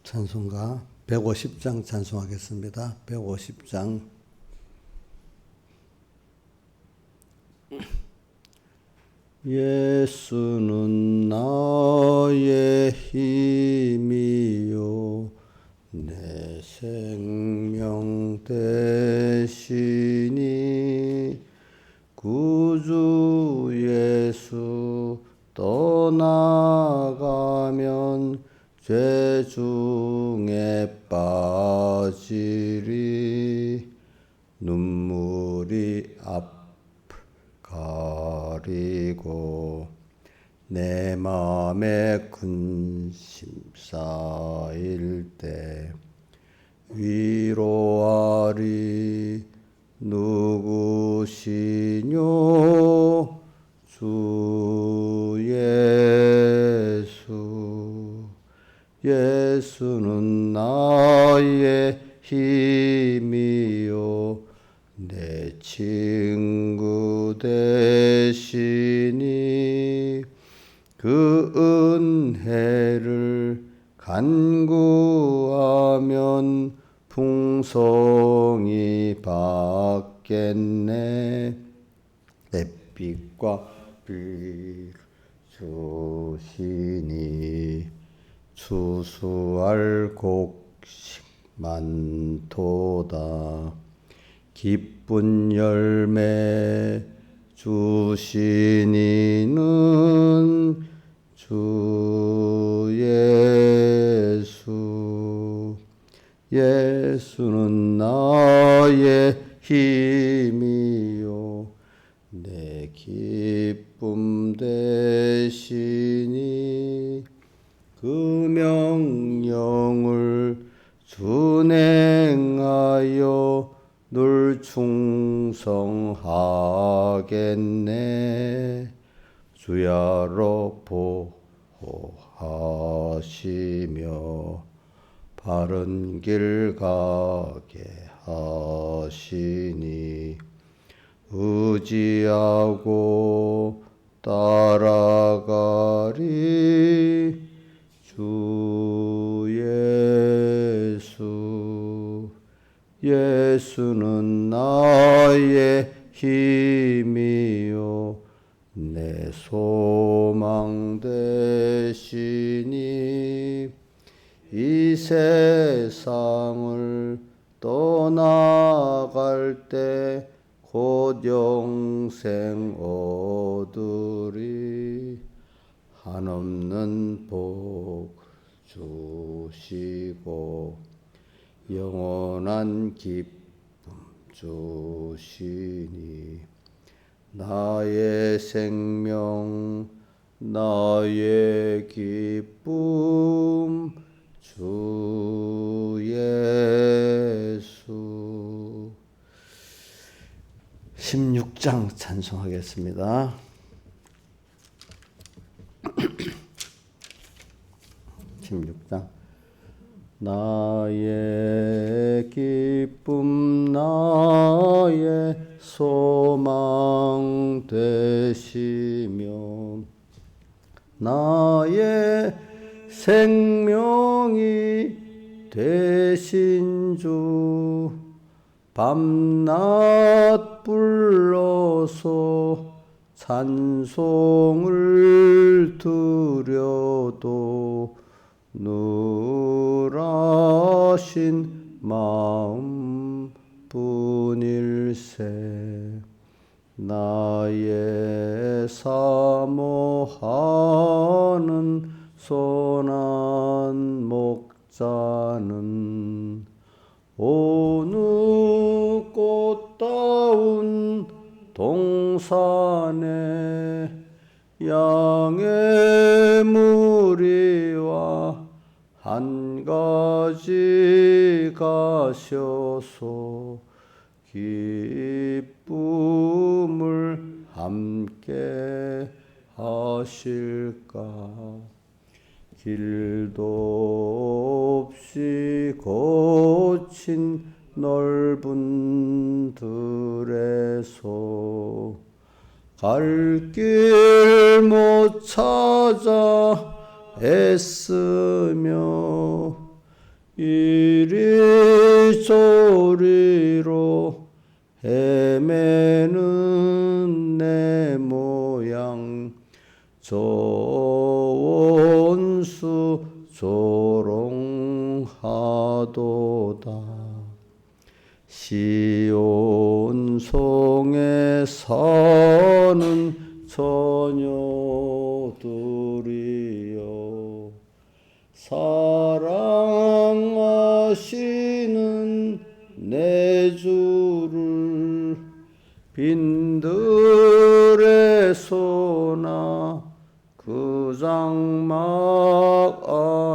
찬송가 150장 찬송하겠습니다. 150장. 예수는 나의 힘이요 내 생명 되시니 구주 예수 떠나가면 죄 중에 빠지리 눈물이 앞 가리고 내 맘에 근심 쌓일 때 위로하리 누구시뇨 주 예수. 예수는 나의 힘이요 내 친구 되시니 그 은혜를 간구하면 풍성히 받겠네. 햇빛과 비를 주시니 추수할 곡식 많도다. 기쁜 열매 주신 이는 주 예수. 예수는 나의 힘이요 내 기쁨 되시니 그 명령을 준행하여 늘 충성하겠네. 주야로 보호하시며 바른 길 가게 하시니 의지하고 따라가리 주 예수. 예수는 나의 힘이요 내 소망 되시니 이 세상을 떠나갈 때 곧 영생 얻으리. 한없는 복을 주시고 영원한 기쁨 주시니 나의 생명 나의 기쁨 주 예수. 16장 찬송하겠습니다. 나의 기쁨 나의 소망 되시며 나의 생명이 되신 주. 밤낮 불러서 찬송을 드려도 누라신 마음 뿐일세. 나의 사모하는 선한 목자는 어느 꽃다운 동산에 양의 무리와 한 가지 가셔서 기쁨을 함께 하실까. 길도 없이 거친 넓은 들에서 갈 길 못 찾아 애쓰며 이리저리로 헤매는 내 모양 저 원수 조롱하도다. 시온 성에 사는 처녀들이여 사랑하시는 내 주를 빈들의 소나 그 장막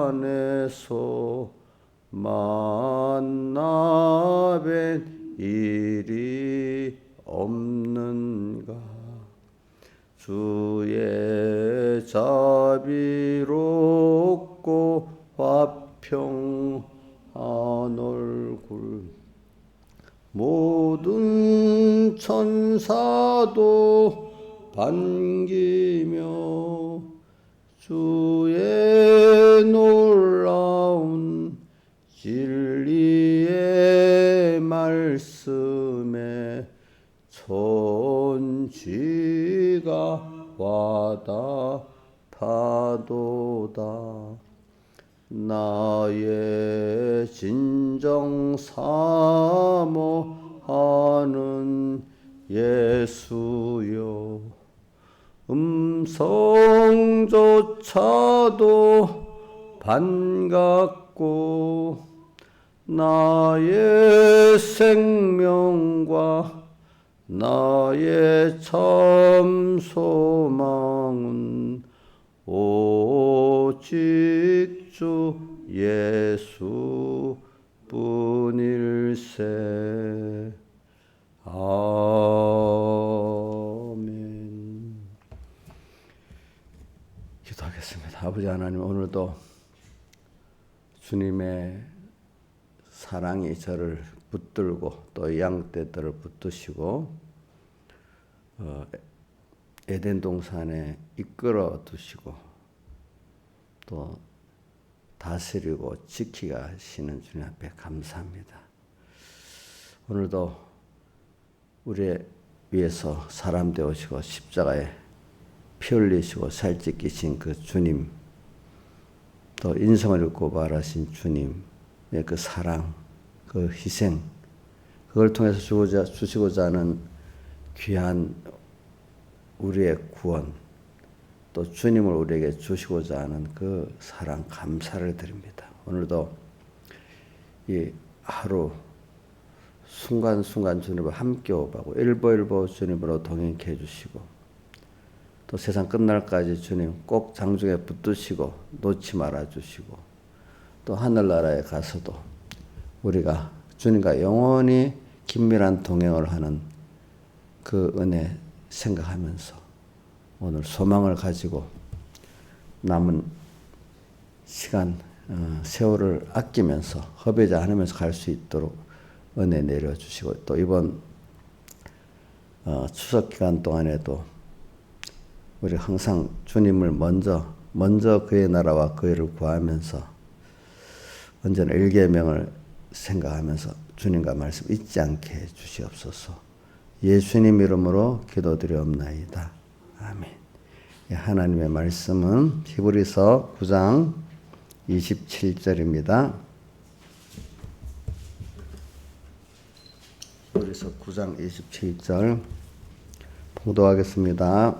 안에서 만나 뵌 일이 없는가. 주의 자비롭고 화평한 얼굴 모든 천사도 반기며 주의 놀라운 진리의 말씀에 천지가 와닿아도다. 나의 진정 사모하는 예수여 음성조차도 반갑고 나의 생명과 나의 참 소망은 오직 주 예수 뿐일세. 아멘. 기도하겠습니다. 아버지 하나님, 오늘도 주님의 사랑이 저를 붙들고 또 양떼들을 붙드시고 에덴 동산에 이끌어 두시고 또 다스리고 지키게 하시는 주님 앞에 감사합니다. 오늘도 우리 위해서 사람 되오시고 십자가에 피 흘리시고 살찌기신 그 주님, 또 인성을 고발하신 주님의 그 사랑, 그 희생, 그걸 통해서 주시고자 하는 귀한 우리의 구원, 또 주님을 우리에게 주시고자 하는 그 사랑 감사를 드립니다. 오늘도 이 하루 순간순간 주님을 함께 오가고 일보일보 주님으로 동행케 해주시고 또 세상 끝날까지 주님 꼭 장중에 붙드시고 놓지 말아주시고 또 하늘나라에 가서도 우리가 주님과 영원히 긴밀한 동행을 하는 그 은혜 생각하면서 오늘 소망을 가지고 남은 시간, 세월을 아끼면서 허비지 않으면서 갈 수 있도록 은혜 내려주시고 또 이번 추석 기간 동안에도 우리 항상 주님을 먼저 그의 나라와 그의 를 구하면서 언제나 일계명을 생각하면서 주님과 말씀 잊지 않게 해 주시옵소서. 예수님 이름으로 기도드리옵나이다. 아멘. 하나님의 말씀은 히브리서 9장 27절입니다. 히브리서 9장 27절 봉독하겠습니다.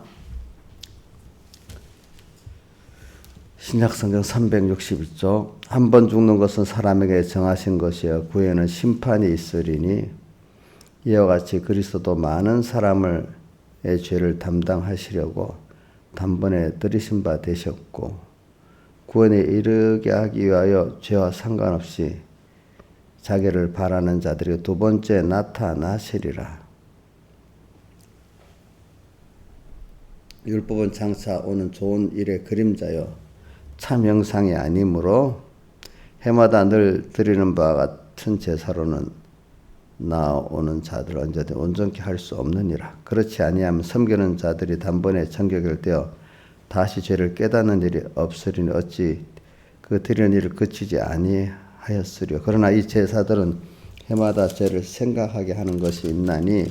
신약성경 362쪽 한 번 죽는 것은 사람에게 정하신 것이여 후에는 심판이 있으리니 이와 같이 그리스도도 많은 사람의 죄를 담당하시려고 단번에 들이신 바 되셨고 구원에 이르게 하기 위하여 죄와 상관없이 자기를 바라는 자들이 두 번째 나타나시리라. 율법은 장차 오는 좋은 일의 그림자요 참 형상이 아니므로 해마다 늘 드리는 바와 같은 제사로는 나오는 자들 언제든 온전케 할 수 없느니라. 그렇지 아니하면 섬기는 자들이 단번에 정결 되어 다시 죄를 깨닫는 일이 없으리니 어찌 그 드리는 일을 그치지 하였으리요. 그러나 이 제사들은 해마다 죄를 생각하게 하는 것이 있나니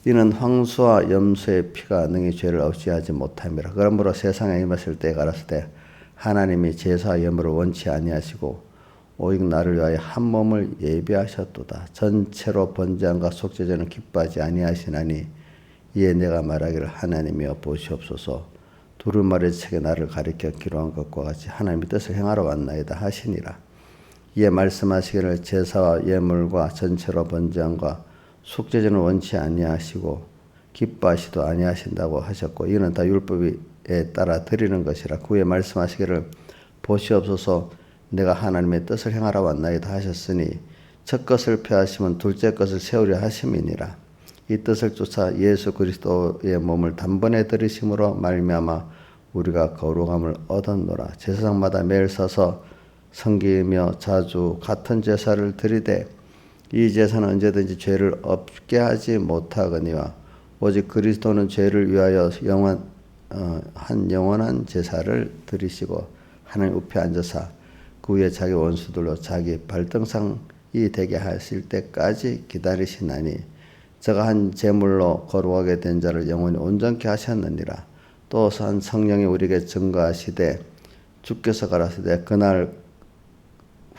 이는 황소와 염소의 피가 능히 죄를 없이하지 못함이라. 그러므로 세상에 임했을 때에 가랐을 때 하나님이 제사와 예물을 원치 아니하시고 오직 나를 위하여 한 몸을 예비하셨도다. 전체로 번제함과 속죄제는 기뻐하지 아니하시나니 이에 내가 말하기를 하나님이여 보시옵소서. 두루마리 책에 나를 가리켜 기록한 것과 같이 하나님의 뜻을 행하러 왔나이다 하시니라. 이에 말씀하시기를 제사와 예물과 전체로 번제함과 속죄제는 원치 아니하시고 기뻐하시도 아니하신다고 하셨고 이는 다 율법에 따라 드리는 것이라. 그 후에 말씀하시기를 보시옵소서 내가 하나님의 뜻을 행하러 왔나이다 하셨으니 첫 것을 폐하시면 둘째 것을 세우려 하심이니라. 이 뜻을 쫓아 예수 그리스도의 몸을 단번에 들이심으로 말미암아 우리가 거룩함을 얻었노라. 제사장마다 매일 서서 섬기며 자주 같은 제사를 드리되 이 제사는 언제든지 죄를 없게 하지 못하거니와 오직 그리스도는 죄를 위하여 영원한 제사를 드리시고 하나님 우편에 앉으사 그 위에 자기 원수들로 자기 발등상이 되게 하실 때까지 기다리시나니 저가 한 제물로 거룩하게 된 자를 영원히 온전케 하셨느니라. 또 한 성령이 우리에게 증거하시되 주께서 가라사대 그날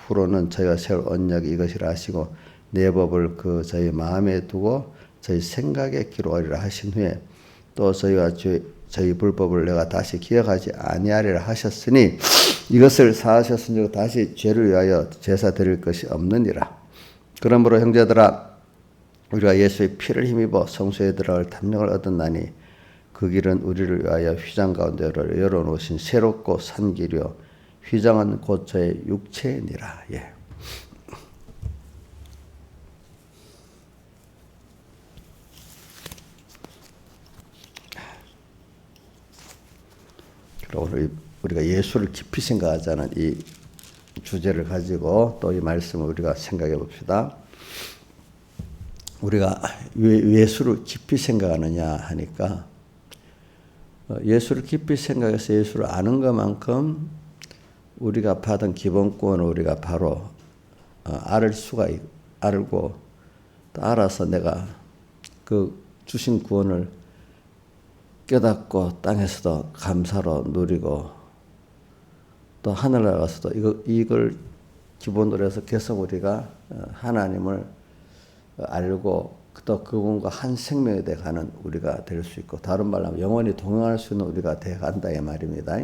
후로는 저희가 세울 언약이 이것이라 하시고 내 법을 저희 마음에 두고 저희 생각에 기록하리라 하신 후에 또 저희와 저희 불법을 내가 다시 기억하지 아니하리라 하셨으니 이것을 사하셨으니 다시 죄를 위하여 제사 드릴 것이 없느니라. 그러므로 형제들아 우리가 예수의 피를 힘입어 성소에 들어갈 탐욕을 얻었나니 그 길은 우리를 위하여 휘장 가운데 열어놓으신 새롭고 산 길이요 휘장은 곧 저의 육체니라. 예. 오늘 우리가 예수를 깊이 생각하자는 이 주제를 가지고 또 이 말씀을 우리가 생각해 봅시다. 우리가 왜 예수를 깊이 생각하느냐 하니까 예수를 깊이 생각해서 예수를 아는 것만큼 우리가 받은 기본권을 우리가 바로 알고 또 알아서 내가 그 주신 구원을 깨닫고 땅에서도 감사로 누리고 또 하늘나라 가서도 이걸 기본으로 해서 계속 우리가 하나님을 알고 또 그분과 한 생명이 돼가는 우리가 될 수 있고 다른 말로 하면 영원히 동행할 수 있는 우리가 돼간다 이 말입니다.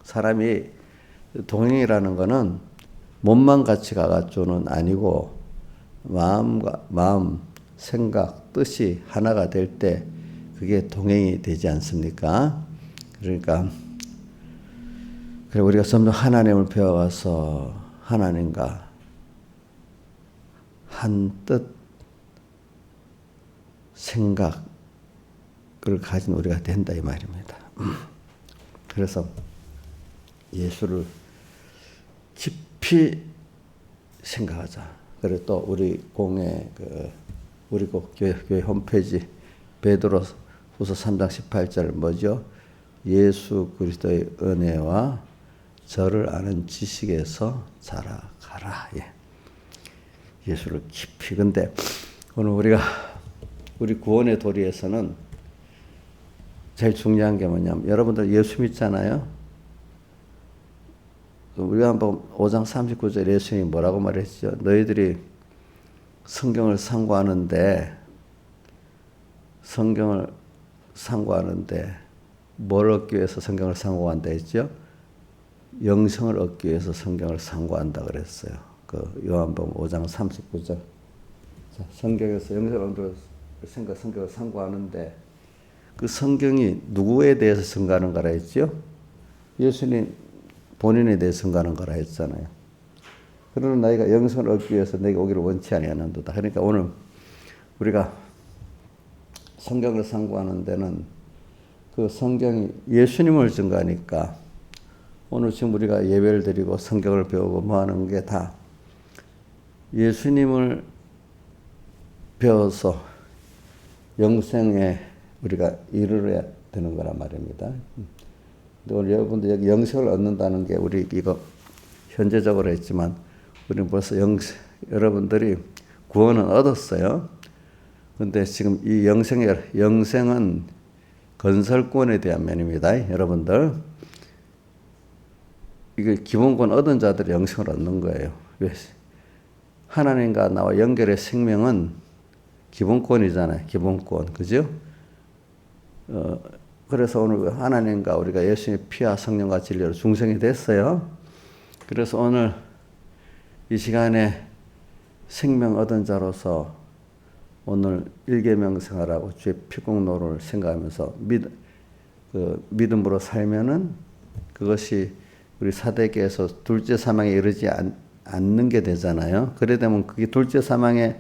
사람이 동행이라는 것은 몸만 같이 가가지고는 아니고 마음, 생각, 뜻이 하나가 될 때 그게 동행이 되지 않습니까? 그러니까 우리가 점점 하나님을 배워가서 하나님과 한 뜻, 생각을 가진 우리가 된다 이 말입니다. 그래서 예수를 깊이 생각하자. 그리고 또 우리 공회 우리 교회 홈페이지 베드로후서 3장 18절 뭐죠? 예수 그리스도의 은혜와 저를 아는 지식에서 자라가라. 예. 예수를 깊이. 근데 오늘 우리 구원의 도리에서는 제일 중요한 게 뭐냐면 여러분들 예수 믿잖아요. 우리가 한번 5장 39절 예수님이 뭐라고 말했죠? 너희들이 성경을 상고하는데 뭘 얻기 위해서 성경을 상고한다 했죠? 영생을 얻기 위해서 성경을 상고한다 그랬어요. 그 요한복음 5장 39절. 성경에서 영생을 얻기 위해서 성경을 상고하는데 그 성경이 누구에 대해서 증거하는 거라 했죠? 예수님 본인에 대해서 증거하는 거라 했잖아요. 그러나 너희가 영생을 얻기 위해서 내게 오기를 원치 아니하는도다. 그러니까 오늘 우리가 성경을 상고하는 데는 그 성경이 예수님을 증거하니까 오늘 지금 우리가 예배를 드리고 성경을 배우고 뭐 하는 게 다 예수님을 배워서 영생에 우리가 이르러야 되는 거란 말입니다. 근데 오늘 여러분들 여기 영생을 얻는다는 게 우리 이거 현재적으로 했지만 우리는 벌써 여러분들이 구원은 얻었어요. 근데 지금 이 영생은 건설권에 대한 면입니다. 여러분들. 이게 기본권 얻은 자들이 영생을 얻는 거예요. 왜? 하나님과 나와 연결의 생명은 기본권이잖아요. 기본권. 그죠? 그래서 오늘 하나님과 우리가 예수님의 피와 성령과 진리로 중생이 됐어요. 그래서 오늘 이 시간에 생명 얻은 자로서 오늘 일계명 생활하고 주의 피공로를 생각하면서 믿음으로 살면은 그것이 우리 사대계에서 둘째 사망에 이르지 않는 게 되잖아요. 그래 되면 그게 둘째 사망에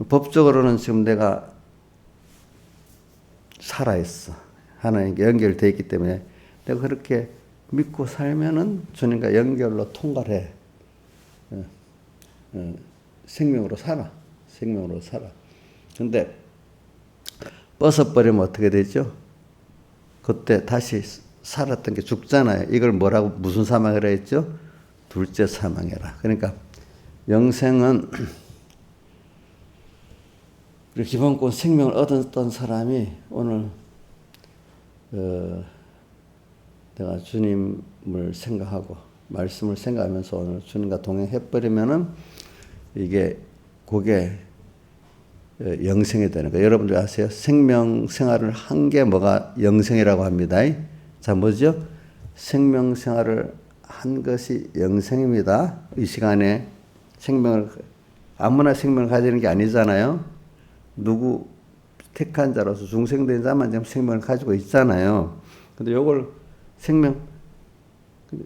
법적으로는 지금 내가 살아있어. 하나님께 연결되어 있기 때문에 내가 그렇게 믿고 살면은 주님과 연결로 통과를 해. 생명으로 살아. 생명으로 살아. 근데 벗어버리면 어떻게 되죠? 그때 다시 살았던 게 죽잖아요. 이걸 뭐라고 무슨 사망이라 했죠? 둘째 사망이라. 그러니까 영생은 기본권 생명을 얻었던 사람이 오늘 내가 주님을 생각하고 말씀을 생각하면서 오늘 주님과 동행해버리면은 이게 그게 영생이 되는 거예요. 여러분들 아세요? 생명 생활을 한 게 뭐가 영생이라고 합니다. 자, 뭐죠? 생명 생활을 한 것이 영생입니다. 이 시간에 아무나 생명을 가지는 게 아니잖아요. 누구 택한 자로서 중생된 자만 지금 생명을 가지고 있잖아요. 근데 이걸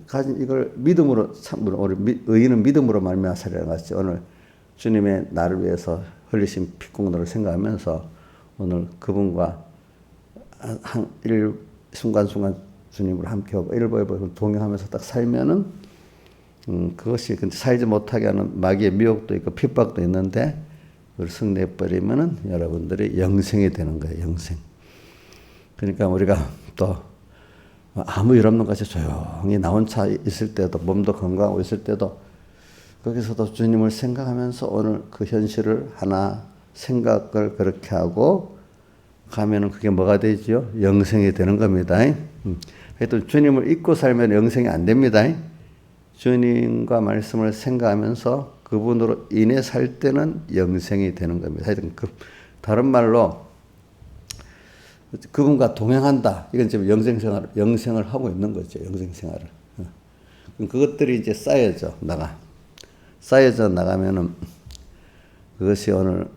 가진 이걸 믿음으로 우리 의인은 믿음으로 말미암아 살리라 같이 오늘 주님의 나를 위해서 흘리신 피공로를 생각하면서 오늘 그분과 순간순간 주님을 함께하고 일보일보 동행하면서 딱 살면은 그것이 근데 살지 못하게 하는 마귀의 미혹도 있고 핍박도 있는데 그걸 승리해버리면은 여러분들이 영생이 되는 거예요. 영생. 그러니까 우리가 또 아무 일 없는 것이 조용히 나 혼자 있을 때도 몸도 건강하고 있을 때도 거기서도 주님을 생각하면서 오늘 그 현실을 하나 생각을 그렇게 하고 가면은 그게 뭐가 되죠? 영생이 되는 겁니다. 하여튼 주님을 잊고 살면 영생이 안 됩니다. 주님과 말씀을 생각하면서 그분으로 인해 살 때는 영생이 되는 겁니다. 하여튼 다른 말로 그분과 동행한다. 이건 지금 영생을 하고 있는 거죠. 영생 생활을. 그것들이 이제 쌓여져 나가면은 그것이 오늘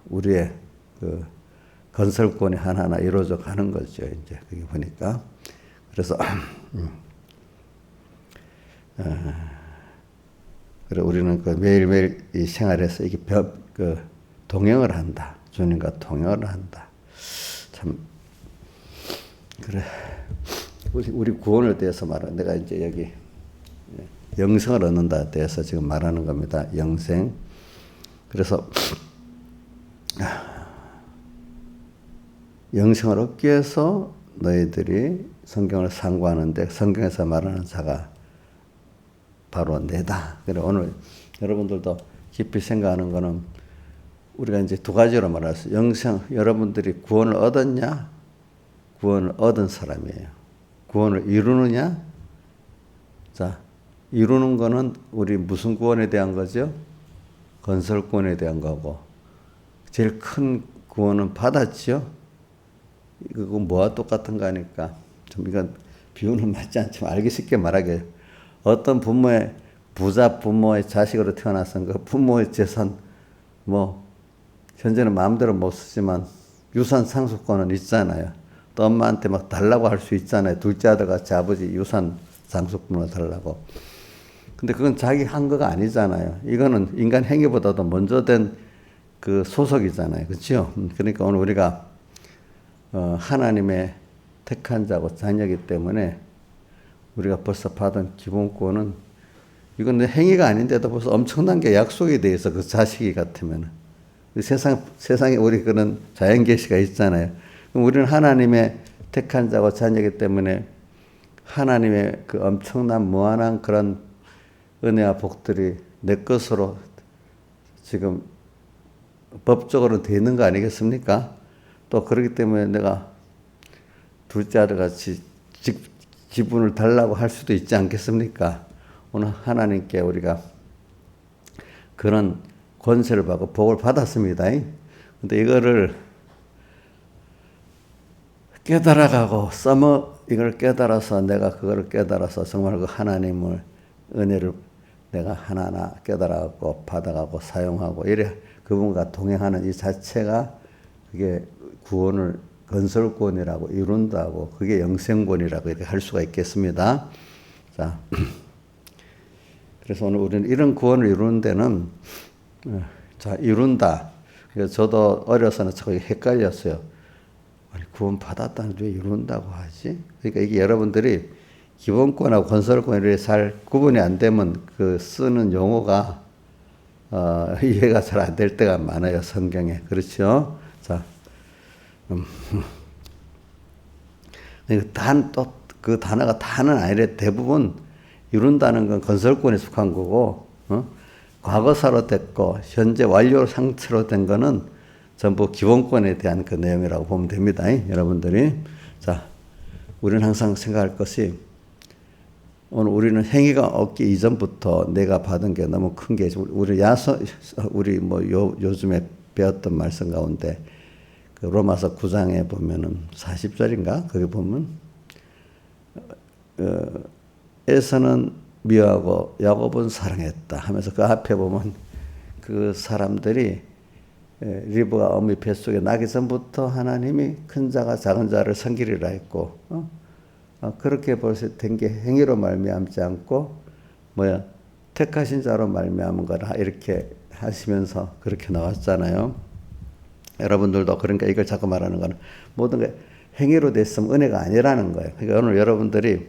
우리의 그 건설권이 하나하나 이루어져 가는 거죠. 이제 그게 보니까 그래서 그래 우리는 그 매일매일 이 생활에서 이게 동행을 한다. 주님과 동행을 한다. 참 그래 우리 구원에 대해서 내가 이제 여기 영생을 얻는다에 대해서 지금 말하는 겁니다. 영생. 그래서 영생을 얻기 위해서 너희들이 성경을 상고하는데 성경에서 말하는 자가 바로 내다. 그래 오늘 여러분들도 깊이 생각하는 거는 우리가 이제 두 가지로 말했어요. 영생, 여러분들이 구원을 얻었냐? 구원을 얻은 사람이에요. 구원을 이루느냐? 자, 이루는 거는 우리 무슨 구원에 대한 거죠? 건설권에 대한 거고 제일 큰 구원은 받았죠. 이거 뭐와 똑같은 거 하니까 좀 이건 비유는 맞지 않지만 알기 쉽게 말하게 어떤 부자 부모의 자식으로 태어나서 그 부모의 재산 현재는 마음대로 못 쓰지만 유산 상속권은 있잖아요. 또 엄마한테 막 달라고 할 수 있잖아요. 둘째 아들같이 아버지 유산 상속분을 달라고. 근데 그건 자기 한 거가 아니잖아요. 이거는 인간 행위보다도 먼저 된 그 소속이잖아요. 그렇죠? 그러니까 오늘 우리가 하나님의 택한 자고 자녀이기 때문에 우리가 벌써 받은 기본권은 이건 내 행위가 아닌데도 벌써 엄청난 게 약속이 돼 있어. 그 자식이 같으면. 세상에 우리 그런 자연계시가 있잖아요. 그럼 우리는 하나님의 택한 자고 자녀이기 때문에 하나님의 그 엄청난 무한한 그런 은혜와 복들이 내 것으로 지금 법적으로 되는 거 아니겠습니까? 또 그렇기 때문에 내가 둘째 아들 같이 지분을 달라고 할 수도 있지 않겠습니까? 오늘 하나님께 우리가 그런 권세를 받고 복을 받았습니다. 근데 이거를 깨달아가고 이걸 깨달아서 내가 그거를 깨달아서 정말 그 하나님을 은혜를 내가 하나하나 깨달아가고 받아가고 사용하고 이래 그분과 동행하는 이 자체가 그게 구원을 건설권이라고 이룬다고 그게 영생권이라고 이렇게 할 수가 있겠습니다. 자, 그래서 오늘 우리는 이런 구원을 이루는 데는 자 이룬다. 그래서 저도 어려서는 참 헷갈렸어요. 아니 구원 받았다는데 왜 이룬다고 하지? 그러니까 이게 여러분들이 기본권하고 건설권이 잘 구분이 안 되면 그 쓰는 용어가 이해가 잘 안 될 때가 많아요 성경에. 그렇죠? 자, 또 그 단어가 다는 아니래. 대부분 이룬다는 건 건설권에 속한 거고, 과거사로 됐고 현재 완료 상태로 된 거는 전부 기본권에 대한 그 내용이라고 보면 됩니다. 여러분들이. 자, 우리는 항상 생각할 것이 오늘 우리는 행위가 없기 이전부터 내가 받은 게 너무 큰 게 우리 요즘에 배웠던 말씀 가운데 그 로마서 9장에 보면은 40절인가 거기 보면 에서는 미워하고 야곱은 사랑했다 하면서 그 앞에 보면 그 사람들이 리브가 어머니 뱃속에 나기 전부터 하나님이 큰 자가 작은 자를 섬기리라 했고 그렇게 벌써 된 게 행위로 말미암지 않고 택하신 자로 말미암은 거라 이렇게 하시면서 그렇게 나왔잖아요. 여러분들도 그러니까 이걸 자꾸 말하는 거는 모든 게 행위로 됐으면 은혜가 아니라는 거예요. 그러니까 오늘 여러분들이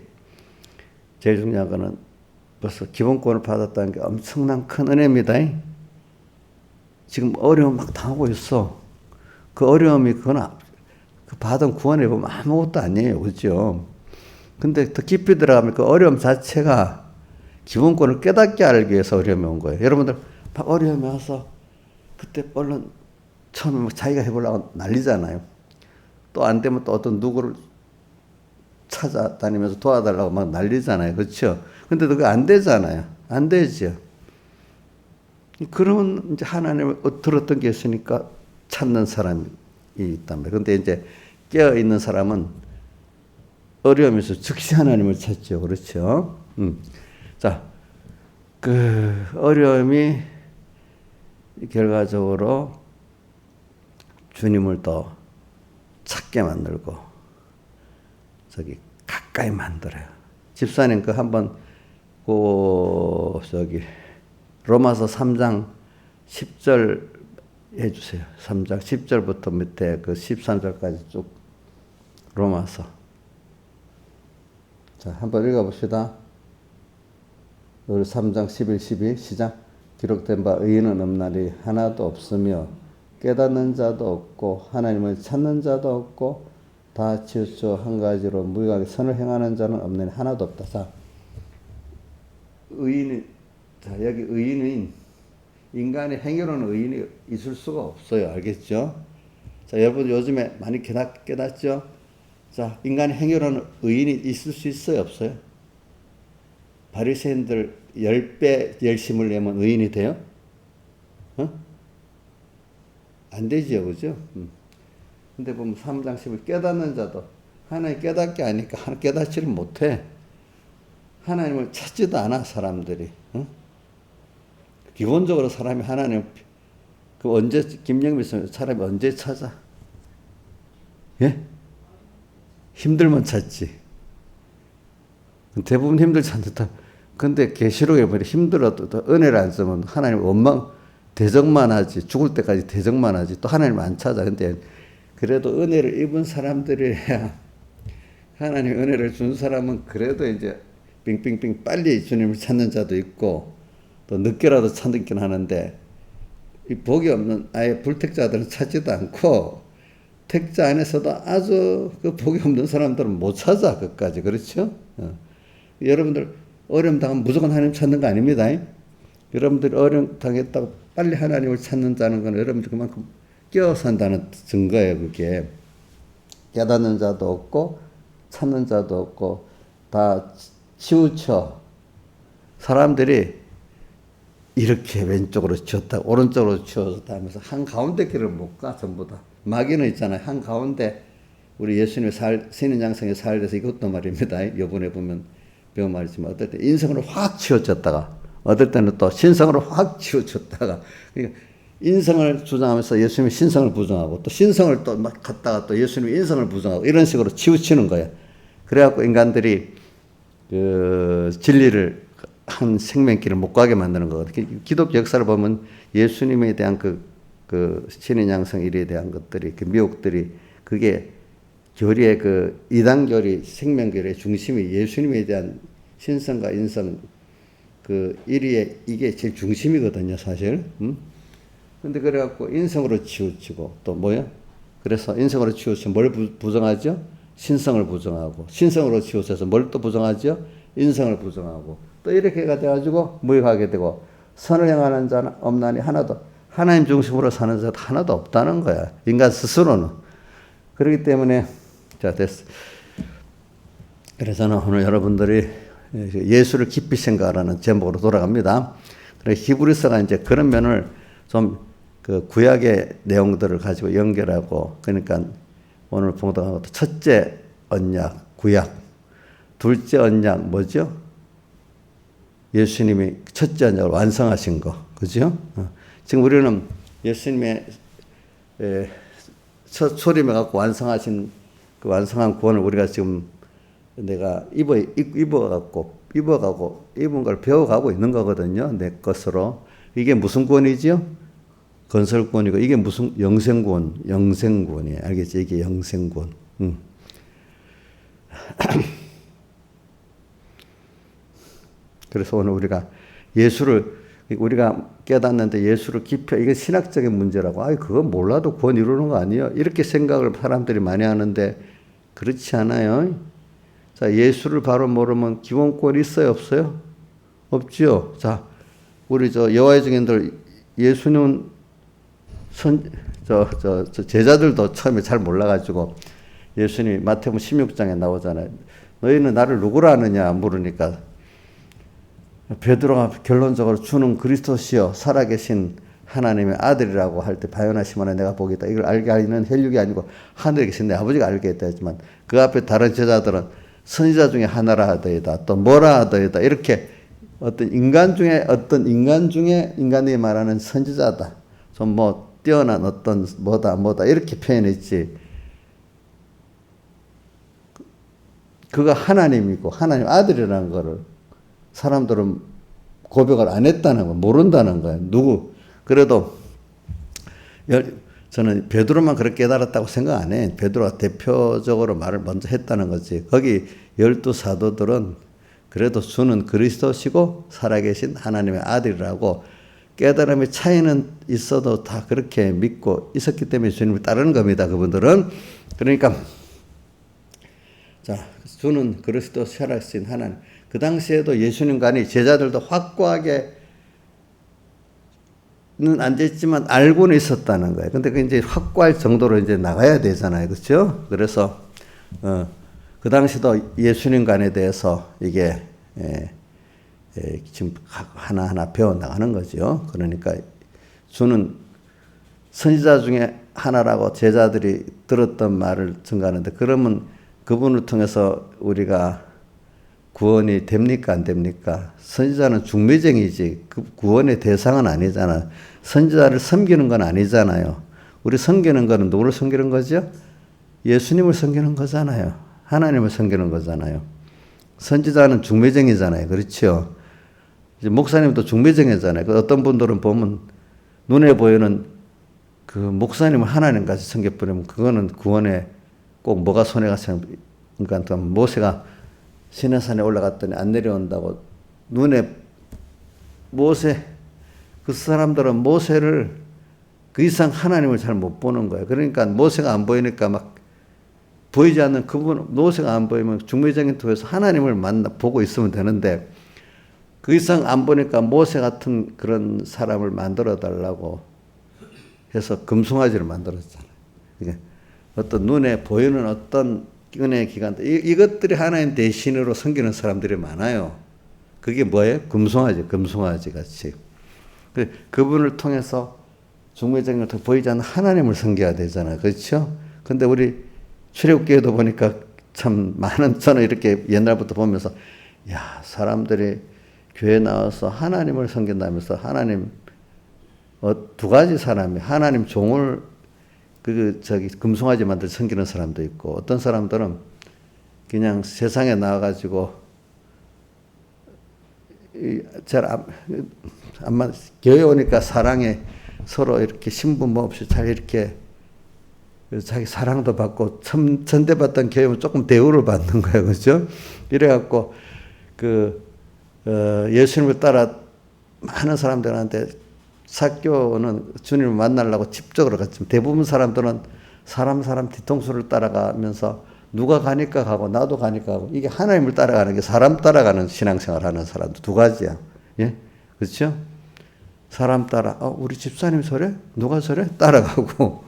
제일 중요한 거는 벌써 기본권을 받았다는 게 엄청난 큰 은혜입니다. 지금 어려움 막 당하고 있어. 그 어려움이 그 받은 구원에 보면 아무것도 아니에요. 그렇죠? 근데 더 깊이 들어가면 그 어려움 자체가 기본권을 깨닫게 알기 위해서 어려움이 온 거예요. 여러분들 막 어려움이 와서 그때 얼른 처음에 자기가 해보려고 난리잖아요. 또 안 되면 또 어떤 누구를 찾아다니면서 도와달라고 막 난리잖아요. 그렇죠? 근데 그게 안 되잖아요. 안 되죠. 그러면 이제 하나님을 들었던 게 있으니까 찾는 사람이 있단 말이에요. 근데 이제 깨어있는 사람은 어려움에서 즉시 하나님을 찾죠. 그렇죠? 자, 그 어려움이 결과적으로 주님을 더 찾게 만들고 가까이 만들어요. 집사님 한번 로마서 3장 10절 해주세요. 3장 10절부터 밑에 그 13절까지 쭉 로마서. 자, 한번 읽어봅시다. 우리 3장 11, 12 시작. 기록된 바 의인은 없나니 하나도 없으며 깨닫는 자도 없고 하나님을 찾는 자도 없고 다 치우쳐 한 가지로 무익하게 선을 행하는 자는 없느니 하나도 없다. 자, 여기 의인은 인간의 행위로는 의인이 있을 수가 없어요. 알겠죠? 자, 여러분 요즘에 많이 깨닫죠? 자, 인간의 행위로는 의인이 있을 수 있어요? 없어요? 바리새인들 10배 열심을 내면 의인이 돼요? 안 되죠. 그죠? 근데 보면 3장 10을 깨닫는 자도 하나님 깨닫게 하니까 깨닫지를 못해. 하나님을 찾지도 않아 사람들이. 기본적으로 사람이 하나님 김영미 선 사람이 언제 찾아? 예? 힘들면 찾지. 대부분 힘들지 않다. 근데 계시록에 보면 힘들어도 은혜를 안 쓰면 하나님 대적만 하지. 죽을 때까지 대적만 하지. 또 하나님 안 찾아. 근데 그래도 은혜를 입은 사람들이야. 하나님 은혜를 준 사람은 그래도 이제 빙빙빙 빨리 주님을 찾는 자도 있고 또 늦게라도 찾긴 하는데 이 복이 없는 아예 불택자들은 찾지도 않고 택자 안에서도 아주 그 복이 없는 사람들은 못 찾아 끝까지. 그렇죠? 여러분들 어려움 당하면 무조건 하나님 찾는 거 아닙니다. 여러분들이 어려움 당했다고 빨리 하나님을 찾는다는 건 여러분들 그만큼 끼어 산다는 증거예요, 그게. 깨닫는 자도 없고, 찾는 자도 없고, 다 치우쳐. 사람들이 이렇게 왼쪽으로 치웠다, 오른쪽으로 치웠다 하면서 한가운데 길을 못 가, 전부 다. 마귀는 있잖아요. 한가운데, 우리 예수님의 신인 양성의 살에서 이것도 말입니다. 이번에 보면 배운 말이지만, 어떨 때 인성으로 확 치우쳤다가, 어떨 때는 또 신성으로 확 치우쳤다가, 그러니까 인성을 주장하면서 예수님의 신성을 부정하고, 또 신성을 또 막 갖다가 또 예수님의 인성을 부정하고, 이런 식으로 치우치는 거예요. 그래갖고 인간들이 그 진리를 한 생명길을 못 가게 만드는 거거든요. 기독교 역사를 보면 예수님에 대한 그 신인 양성 일에 대한 것들이, 그 미혹들이, 그게 교리의 그 이단교리, 생명교리의 중심이 예수님에 대한 신성과 인성, 그 일위에 이게 제일 중심이거든요, 사실. 근데 그래갖고 인성으로 치우치고, 또 뭐야? 그래서 인성으로 치우치면 뭘 부정하죠? 신성을 부정하고, 신성으로 치우쳐서 뭘 또 부정하죠? 인성을 부정하고, 또 이렇게가 돼가지고 무익하게 되고, 선을 행하는 자는 없나니 하나도, 하나님 중심으로 사는 자도 하나도 없다는 거야. 인간 스스로는. 그렇기 때문에, 자, 됐어. 그래서 저는 오늘 여러분들이 예수를 깊이 생각하라는 제목으로 돌아갑니다. 히브리서가 이제 그런 면을 좀 그 구약의 내용들을 가지고 연결하고, 그러니까 오늘 봉독한 것도 첫째 언약, 구약, 둘째 언약 뭐죠? 예수님이 첫째 언약을 완성하신 거, 그죠? 지금 우리는 예수님의 첫 소림에 갖고 완성하신 그 완성한 구원을 우리가 지금 내가 입어가고 입은 걸 배워가고 있는 거거든요. 내 것으로. 이게 무슨 구원이지요? 건설구원이고, 이게 무슨 영생구원이에요. 알겠지? 이게 영생구원. 그래서 오늘 우리가 우리가 깨닫는데 예수를 깊이, 이게 신학적인 문제라고, 그건 몰라도 구원 이루는 거 아니에요? 이렇게 생각을 사람들이 많이 하는데, 그렇지 않아요. 자, 예수를 바로 모르면 기본권이 있어요, 없어요? 없죠. 자, 우리 여호와의 증인들, 예수는 제자들도 처음에 잘 몰라가지고, 예수님이 마태복음 16장에 나오잖아요. 너희는 나를 누구라 하느냐 물으니까, 베드로가 결론적으로 주는 그리스도시여 살아계신 하나님의 아들이라고 할 때 바요나시모나 내가 보겠다. 이걸 알게 하는 혈육이 아니고 하늘에 계신 내 아버지가 알겠다 했지만, 그 앞에 다른 제자들은 선지자 중에 하나라 하더이다, 또 뭐라 하더이다, 이렇게 인간이 말하는 선지자다, 좀 뛰어난 어떤 뭐다 이렇게 표현했지, 그가 하나님이고 하나님 아들이라는 거를 사람들은 고백을 안 했다는 거, 모른다는 거예요. 그래도 저는 베드로만 그렇게 깨달았다고 생각 안 해. 베드로가 대표적으로 말을 먼저 했다는 거지. 거기 12사도들은 그래도 주는 그리스도시고 살아계신 하나님의 아들이라고 깨달음의 차이는 있어도 다 그렇게 믿고 있었기 때문에 주님을 따르는 겁니다. 그분들은. 그러니까 자, 주는 그리스도 살아계신 하나님. 그 당시에도 예수님과니 제자들도 확고하게는 안 됐지만 알고는 있었다는 거예요. 근데 그 이제 확고할 정도로 이제 나가야 되잖아요. 그렇죠? 그래서 그 당시도 예수님간에 대해서 이게 지금 하나하나 배워 나가는 거죠. 그러니까 주는 선지자 중에 하나라고 제자들이 들었던 말을 증거하는데, 그러면 그분을 통해서 우리가 구원이 됩니까 안 됩니까? 선지자는 중매쟁이지 그 구원의 대상은 아니잖아. 선지자를 섬기는 건 아니잖아요. 우리 섬기는 거는 누구를 섬기는 거죠? 예수님을 섬기는 거잖아요. 하나님을 섬기는 거잖아요. 선지자는 중매쟁이잖아요. 그렇죠? 이제 목사님도 중매쟁이잖아요. 어떤 분들은 보면 눈에 보이는 그 목사님을 하나님까지 섬겨버리면 그거는 구원에 꼭 뭐가 손해가 그러니까 모세가 시내산에 올라갔더니 안 내려온다고, 눈에 그 사람들은 모세를 그 이상 하나님을 잘 못 보는 거예요. 그러니까 모세가 안 보이니까 막 보이지 않는 모세가 안 보이면 중매쟁이 통해서 하나님을 보고 있으면 되는데, 그 이상 안 보니까 모세 같은 그런 사람을 만들어 달라고 해서 금송아지를 만들었잖아요. 그러니까 어떤 눈에 보이는 어떤 은혜의 기관들, 이것들이 하나님 대신으로 섬기는 사람들이 많아요. 그게 뭐예요? 금송아지 같이. 그분을 통해서 중매적인 걸 보이지 않는 하나님을 섬겨야 되잖아요. 그렇죠? 근데 우리 출애굽기에도 보니까 참 많은, 저는 이렇게 옛날부터 보면서, 야, 사람들이 교회 나와서 하나님을 섬긴다면서 하나님, 두 가지 사람이 하나님 종을 금송아지 만들 섬기는 사람도 있고, 어떤 사람들은 그냥 세상에 나와가지고 아마 교회 오니까 사랑에 서로 이렇게 신분뭐 없이 잘 이렇게 자기 사랑도 받고 전대받던 교회 오면 조금 대우를 받는 거예요, 그죠? 이래갖고 예수님을 따라 많은 사람들한테 사교는 주님을 만나려고 집적으로 갔지만 대부분 사람들은 사람 뒤통수를 따라가면서 누가 가니까 가고 나도 가니까 가고, 이게 하나님을 따라가는 게 사람 따라가는 신앙생활 하는 사람도 두 가지야. 예? 그렇죠? 사람 따라, 우리 집사님 소리? 누가 소리? 따라가고,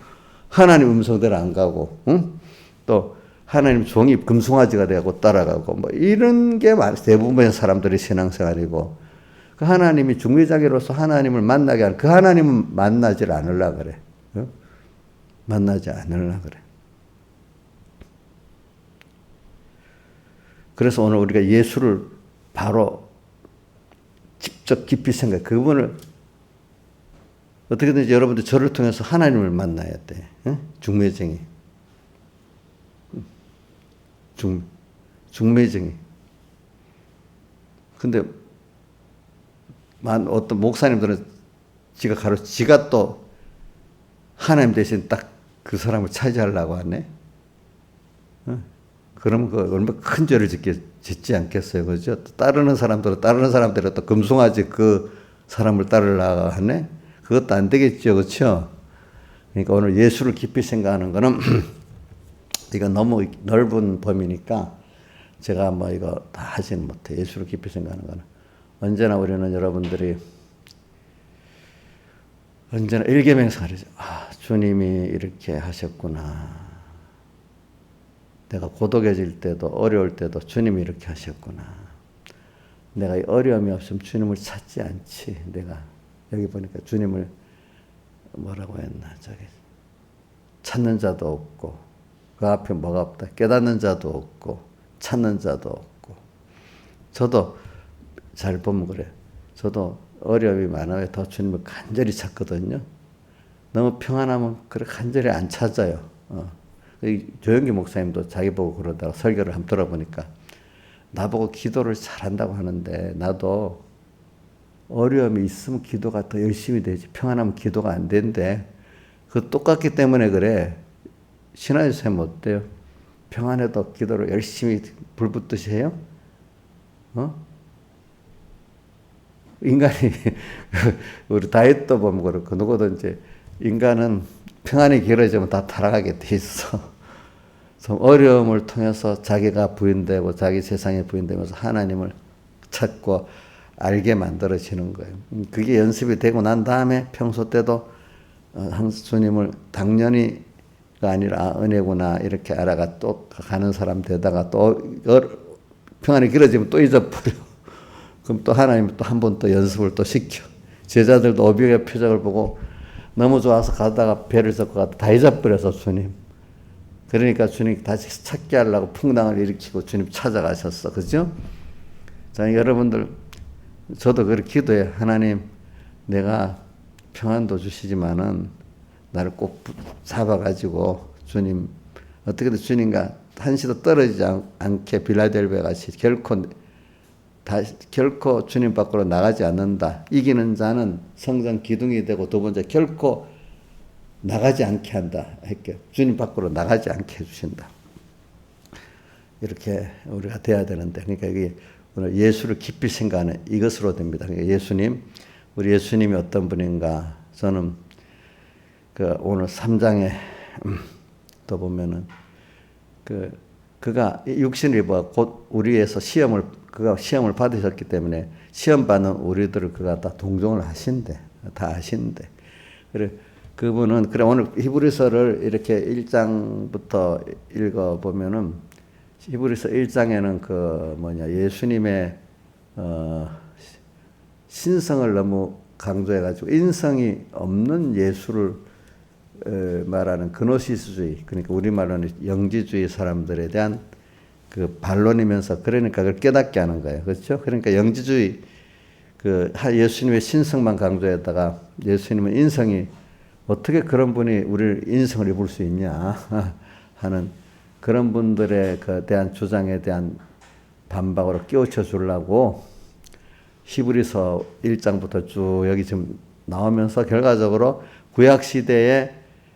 하나님 음성대로 안 가고, 응? 또 하나님 종이 금송아지가 되고 따라가고, 뭐 이런 게 대부분의 사람들의 신앙생활이고, 그 하나님이 중매자기로서 하나님을 만나게 하는, 그 하나님은 만나질 않으려고 그래. 응? 만나지 않으려고 그래. 그래서 오늘 우리가 예수를 바로 직접 깊이 생각해. 그분을 어떻게든지 여러분들 저를 통해서 하나님을 만나야 돼. 응? 중매쟁이. 중매쟁이. 근데 어떤 목사님들은 지가 또 하나님 대신 딱 그 사람을 차지하려고 하네. 응? 그러면 얼마나 큰 죄를 짓지 않겠어요. 그죠? 따르는 사람들은 다른 사람들은 또 금송아지 그 사람을 따르려고 하네. 그것도 안 되겠죠. 그렇죠? 그러니까 오늘 예수를 깊이 생각하는 거는 이거 너무 넓은 범위니까 제가 뭐 이거 다 하지는 못해. 예수를 깊이 생각하는 거는 언제나 우리는 여러분들이 언제나 일계명상하죠. 주님이 이렇게 하셨구나. 내가 고독해질 때도 어려울 때도 주님이 이렇게 하셨구나. 내가 어려움이 없으면 주님을 찾지 않지. 내가 여기 보니까 주님을 뭐라고 했나, 찾는 자도 없고 그 앞에 뭐가 없다. 깨닫는 자도 없고 찾는 자도 없고. 저도 잘 보면 그래. 저도 어려움이 많아요. 더 주님을 간절히 찾거든요. 너무 평안하면 그렇게 간절히 안 찾아요. 조영기 목사님도 자기 보고 그러다가 설교를 한번 들어보니까 나보고 기도를 잘한다고 하는데 나도 어려움이 있으면 기도가 더 열심히 되지 평안하면 기도가 안 된대. 그 똑같기 때문에 그래. 신하의 쌤 어때요? 평안해도 기도를 열심히 불붙듯이 해요? 인간이 우리 다윗도 보면 그렇고 누구든지 인간은 평안이 길어지면 다 타락하게 돼 있어. 어려움을 통해서 자기가 부인되고 자기 세상에 부인되면서 하나님을 찾고 알게 만들어지는 거예요. 그게 연습이 되고 난 다음에 평소 때도 주님을 당연히가 아니라 은혜구나 이렇게 알아가 또 가는 사람 되다가 또 평안이 길어지면 또 잊어버려. 그럼 또 하나님 또 한 번 또 연습을 또 시켜. 제자들도 어비의 표적을 보고 너무 좋아서 가다가 배를 젓고 가다 다 잊어버려서 주님. 그러니까 주님 다시 찾게 하려고 풍랑을 일으키고 주님 찾아가셨어. 그죠? 자, 여러분들, 저도 그렇게 기도해. 하나님, 내가 평안도 주시지만은 나를 꼭 잡아가지고 주님, 어떻게든 주님과 한시도 떨어지지 않게 빌라델비아 같이 결코 주님 밖으로 나가지 않는다. 이기는 자는 성전 기둥이 되고 두 번째 결코 나가지 않게 한다. 할게요. 주님 밖으로 나가지 않게 해주신다. 이렇게 우리가 돼야 되는데, 그러니까 이게 오늘 예수를 깊이 생각하는 이것으로 됩니다. 그러니까 예수님, 우리 예수님이 어떤 분인가? 저는 오늘 3장에 또 보면은 그가 육신을 입어 곧 우리에서 시험을 그가 시험을 받으셨기 때문에 시험 받는 우리들을 그가 다 동정을 하신대. 다 아신대. 그래 그분은 그래 오늘 히브리서를 이렇게 1장부터 읽어 보면은 히브리서 1장에는 그 예수님의 신성을 너무 강조해 가지고 인성이 없는 예수를 말하는 그노시스주의, 그러니까 우리말로는 영지주의 사람들에 대한 그 반론이면서 그러니까 그걸 깨닫게 하는 거예요. 그렇죠? 그러니까 영지주의 그 예수님의 신성만 강조했다가 예수님은 인성이 어떻게 그런 분이 우리를 인성을 입을 수 있냐 하는 그런 분들에 대한 주장에 대한 반박으로 끼우쳐 주려고 히브리서 1장부터 쭉 여기 지금 나오면서 결과적으로 구약 시대의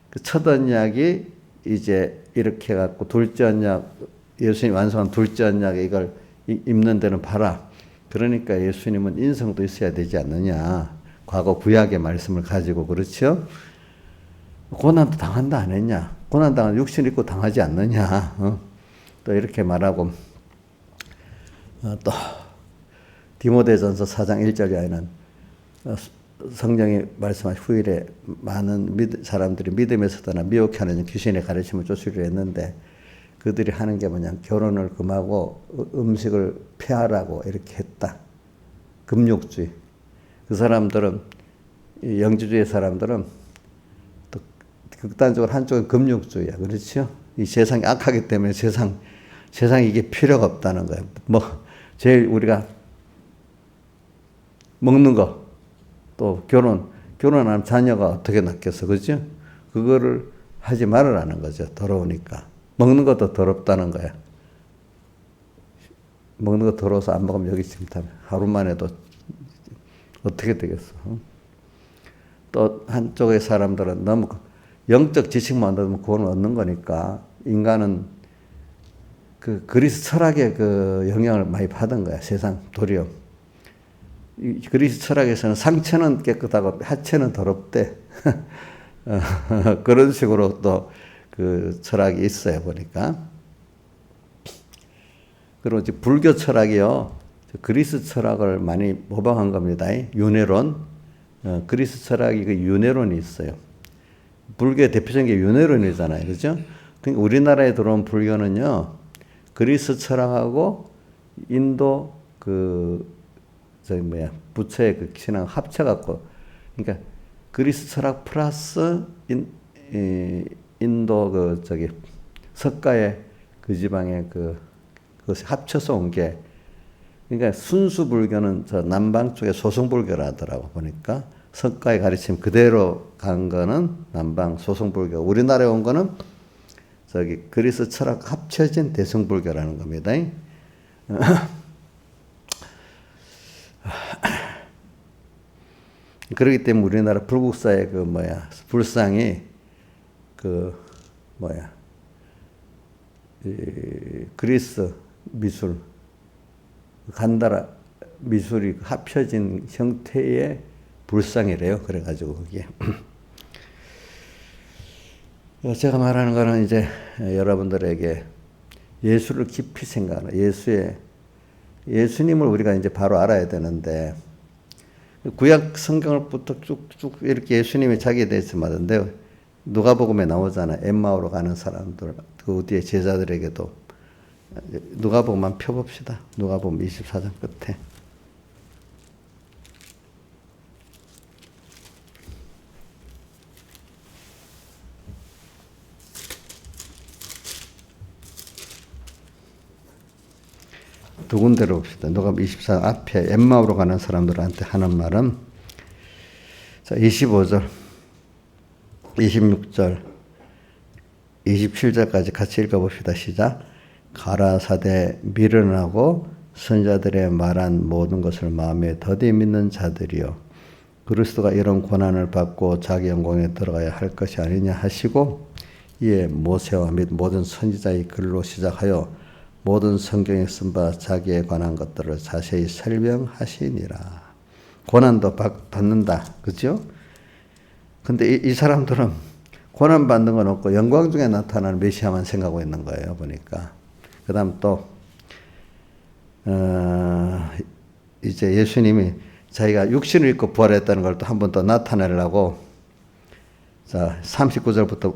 그 첫 언약이 이제 이렇게 해갖고 둘째 언약, 예수님이 완성한 둘째 언약에 이걸 입는 데는 봐라. 그러니까 예수님은 인성도 있어야 되지 않느냐. 과거 구약의 말씀을 가지고 그렇죠. 고난도 당한다 안 했냐. 고난 당한 육신 입고 당하지 않느냐. 또 이렇게 말하고 또 디모데전서 4장 1절에는 성령이 말씀한 후일에 많은 사람들이 믿음에서 떠나 미혹하는 귀신의 가르침을 쫓으려 했는데 그들이 하는 게 뭐냐. 결혼을 금하고 음식을 폐하라고 이렇게 했다. 금욕주의. 그 사람들은 영지주의 사람들은 또 극단적으로 한쪽은 금욕주의야. 그렇죠? 이 세상이 악하기 때문에 세상에 이게 필요가 없다는 거예요. 제일 우리가 먹는 거, 또 결혼하면 자녀가 어떻게 낳겠어. 그죠? 그거를 하지 말으라는 거죠. 더러우니까. 먹는 것도 더럽다는 거야. 먹는 거 더러워서 안 먹으면 여기 지금 하루 만에도 어떻게 되겠어. 또 한쪽의 사람들은 너무 영적 지식만 얻으면 구원을 얻는 거니까 인간은 그 그리스 철학의 그 영향을 많이 받은 거야. 세상 도리어. 그리스 철학에서는 상체는 깨끗하고 하체는 더럽대. 그런 식으로 또 그 철학이 있어요, 보니까. 그리고 이제 불교 철학이요. 그리스 철학을 많이 모방한 겁니다. 윤회론. 그리스 철학이 그 윤회론이 있어요. 불교의 대표적인 게 윤회론이잖아요. 그죠? 그러니까 우리나라에 들어온 불교는요. 그리스 철학하고 인도 부처의 그 신앙 합쳐갖고, 그러니까 그리스 철학 플러스 인도 석가의 그 지방의 그것이 합쳐서 온 게, 그러니까 순수 불교는 저 남방 쪽에 소승불교라 하더라고 보니까 석가의 가르침 그대로 간 거는 남방 소승불교, 우리나라에 온 거는 그리스 철학 합쳐진 대승불교라는 겁니다. 그렇기 때문에 우리나라 불국사의 불상이 그리스 미술, 간다라 미술이 합쳐진 형태의 불상이래요. 그래가지고 그게. 제가 말하는 거는 이제 여러분들에게 예수를 깊이 생각하는, 예수님을 우리가 이제 바로 알아야 되는데, 구약 성경을부터 쭉쭉 이렇게 예수님이 자기에 대해서 말하는데, 누가복음에 나오잖아. 엠마오로 가는 사람들, 그 뒤에 제자들에게도. 누가복음만 펴봅시다. 누가복음 24장 끝에. 두 군데로 봅시다. 누가복음 24장 앞에 엠마오로 가는 사람들한테 하는 말은, 자, 25절, 26절, 27절까지 같이 읽어봅시다. 시작. 가라사대 미련하고 선자들의 말한 모든 것을 마음에 더디 믿는 자들이요, 그리스도가 이런 고난을 받고 자기 영광에 들어가야 할 것이 아니냐 하시고, 이에 모세와 및 모든 선지자의 글로 시작하여 모든 성경에 쓴 바 자기에 관한 것들을 자세히 설명하시니라. 고난도 받는다. 그죠? 근데 이 사람들은 고난 받는 건 없고 영광 중에 나타나는 메시아만 생각하고 있는 거예요. 보니까. 그 다음 또 이제 예수님이 자기가 육신을 입고 부활했다는 걸 또 한 번 더 나타내려고, 자, 39절부터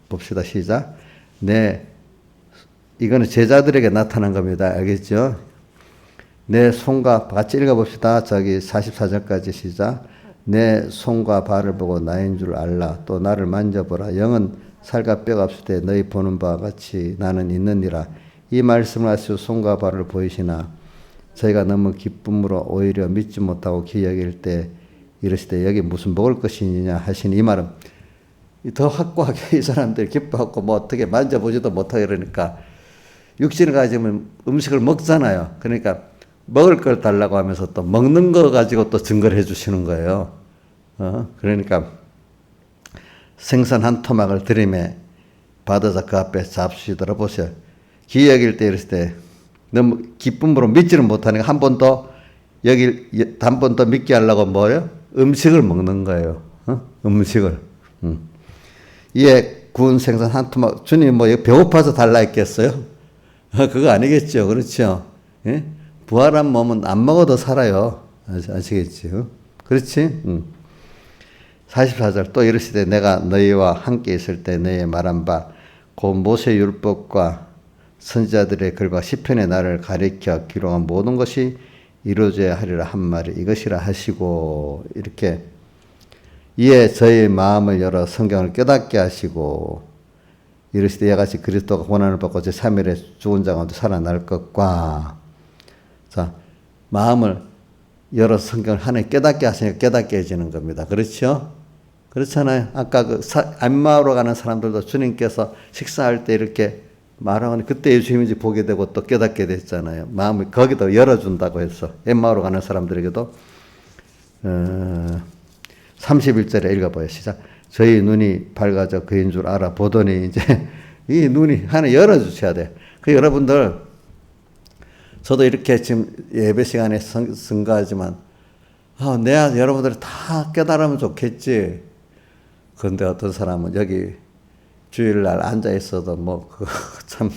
봅시다. 시작. 이거는 제자들에게 나타난 겁니다. 알겠죠? 내 손과, 같이 읽어봅시다. 저기 44절까지 시작. 내 손과 발을 보고 나인 줄 알라. 또 나를 만져보라. 영은 살과 뼈가 없을 때 너희 보는 바와 같이 나는 있느니라. 이 말씀을 하시고 손과 발을 보이시나 저희가 너무 기쁨으로 오히려 믿지 못하고 기여길 때 이르시되 여기 무슨 먹을 것이냐 하시니, 이 말은 더 확고하게 이 사람들이 기뻐하고 뭐 어떻게 만져보지도 못하고 이러니까 육신을 가지면 음식을 먹잖아요. 그러니까 먹을 걸 달라고 하면서 또 먹는 거 가지고 또 증거를 해주시는 거예요. 그러니까 생선 한 토막을 들이매 받아서 그 앞에 잡수시더라. 보세요. 기여길 때 이랬을 때 너무 기쁨으로 믿지는 못하니까 한 번 더 믿게 하려고 뭐예요? 음식을 먹는 거예요. 음식을. 이에 구운 생선 한 토막, 주님 뭐 배고파서 달라 했겠어요? 그거 아니겠죠. 그렇죠? 예? 부활한 몸은 안 먹어도 살아요. 아시겠지? 그렇지? 44절 또 이르시되 내가 너희와 함께 있을 때 너희의 말한 바 곧 모세 율법과 선지자들의 글과 시편의 나를 가리켜 기록한 모든 것이 이루어져야 하리라 한 말이 이것이라 하시고, 이렇게 이에 저희 마음을 열어 성경을 깨닫게 하시고 이르시되 이같이 그리스도가 고난을 받고 제3일에 죽은 자 가운데 살아날 것과, 자, 마음을 열어 성경을 하나님 깨닫게 하시니까 깨닫게 해지는 겁니다. 그렇죠? 그렇잖아요. 아까 엠마오로 가는 사람들도 주님께서 식사할 때 이렇게 말하니 그때 예수님인지 보게 되고 또 깨닫게 됐잖아요. 마음을 거기도 열어준다고 해서 엠마오로 가는 사람들에게도 31절에 읽어봐요. 시작. 저희 눈이 밝아져 그인 줄 알아보더니, 이제 이 눈이 하나 열어주셔야 돼. 여러분들, 저도 이렇게 지금 예배 시간에 증거하지만, 내가 여러분들이 다 깨달으면 좋겠지. 그런데 어떤 사람은 여기 주일날 앉아 있어도 참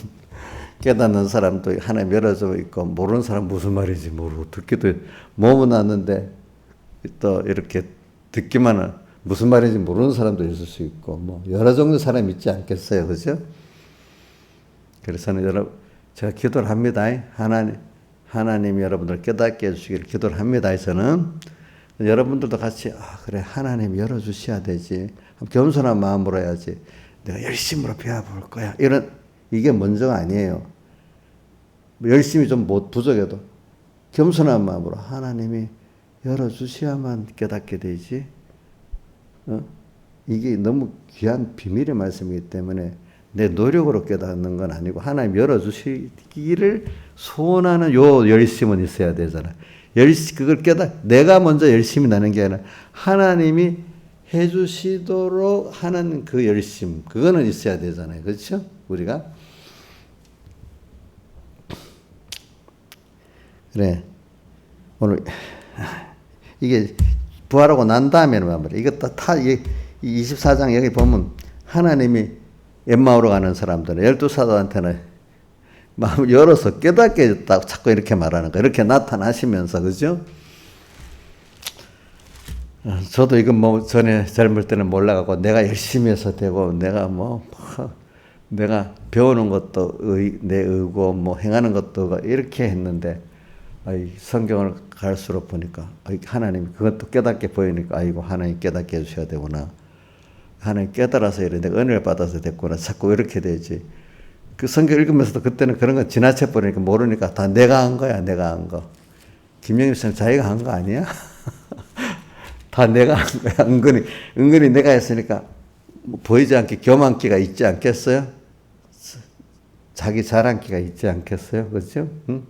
깨닫는 사람도 하나님 열어져 있고, 모르는 사람 무슨 말인지 모르고, 듣기도 몸은 왔는데 또 이렇게 듣기만은 무슨 말인지 모르는 사람도 있을 수 있고, 여러 종류 사람이 있지 않겠어요. 그죠? 그래서는 제가 기도를 합니다. 하나님이 여러분들 깨닫게 해주시기를 기도를 합니다. 저는 여러분들도 같이 그래, 하나님 열어주셔야 되지. 겸손한 마음으로 해야지. 내가 열심으로 배워볼 거야. 이게 먼저가 아니에요. 열심히 좀 부족해도 겸손한 마음으로 하나님이 열어주셔야만 깨닫게 되지. 이게 너무 귀한 비밀의 말씀이기 때문에 내 노력으로 깨닫는 건 아니고 하나님 열어주시기를 소원하는 요 열심은 있어야 되잖아. 그걸 내가 먼저 열심히 나는 게 아니라 하나님이 해주시도록 하는 그 열심, 그거는 있어야 되잖아요. 그렇죠? 우리가. 그래. 오늘 이게 부활하고 난 다음에는 말이야. 이거 이 24장 여기 보면 하나님이 엠마오로 가는 사람들은 12사도한테는 마음을 열어서 깨닫게 해줬다고 자꾸 이렇게 말하는 거예요. 이렇게 나타나시면서, 그죠? 저도 이건 전에 젊을 때는 몰라갖고 내가 열심히 해서 되고 내가 배우는 것도 내 의고 행하는 것도 이렇게 했는데, 성경을 갈수록 보니까 하나님 그것도 깨닫게 보이니까 아이고 하나님 깨닫게 해주셔야 되구나. 하나님 깨달아서 이래 내가 은혜를 받아서 됐구나. 자꾸 이렇게 되지. 그 성경 읽으면서도 그때는 그런 거 지나쳐 버리니까 모르니까 다 내가 한 거야. 내가 한 거. 김영일 씨는 자기가 한 거 아니야? 다 내가 한 거야. 은근히 내가 했으니까 보이지 않게 교만기가 있지 않겠어요? 자기 자랑기가 있지 않겠어요? 그렇죠? 응?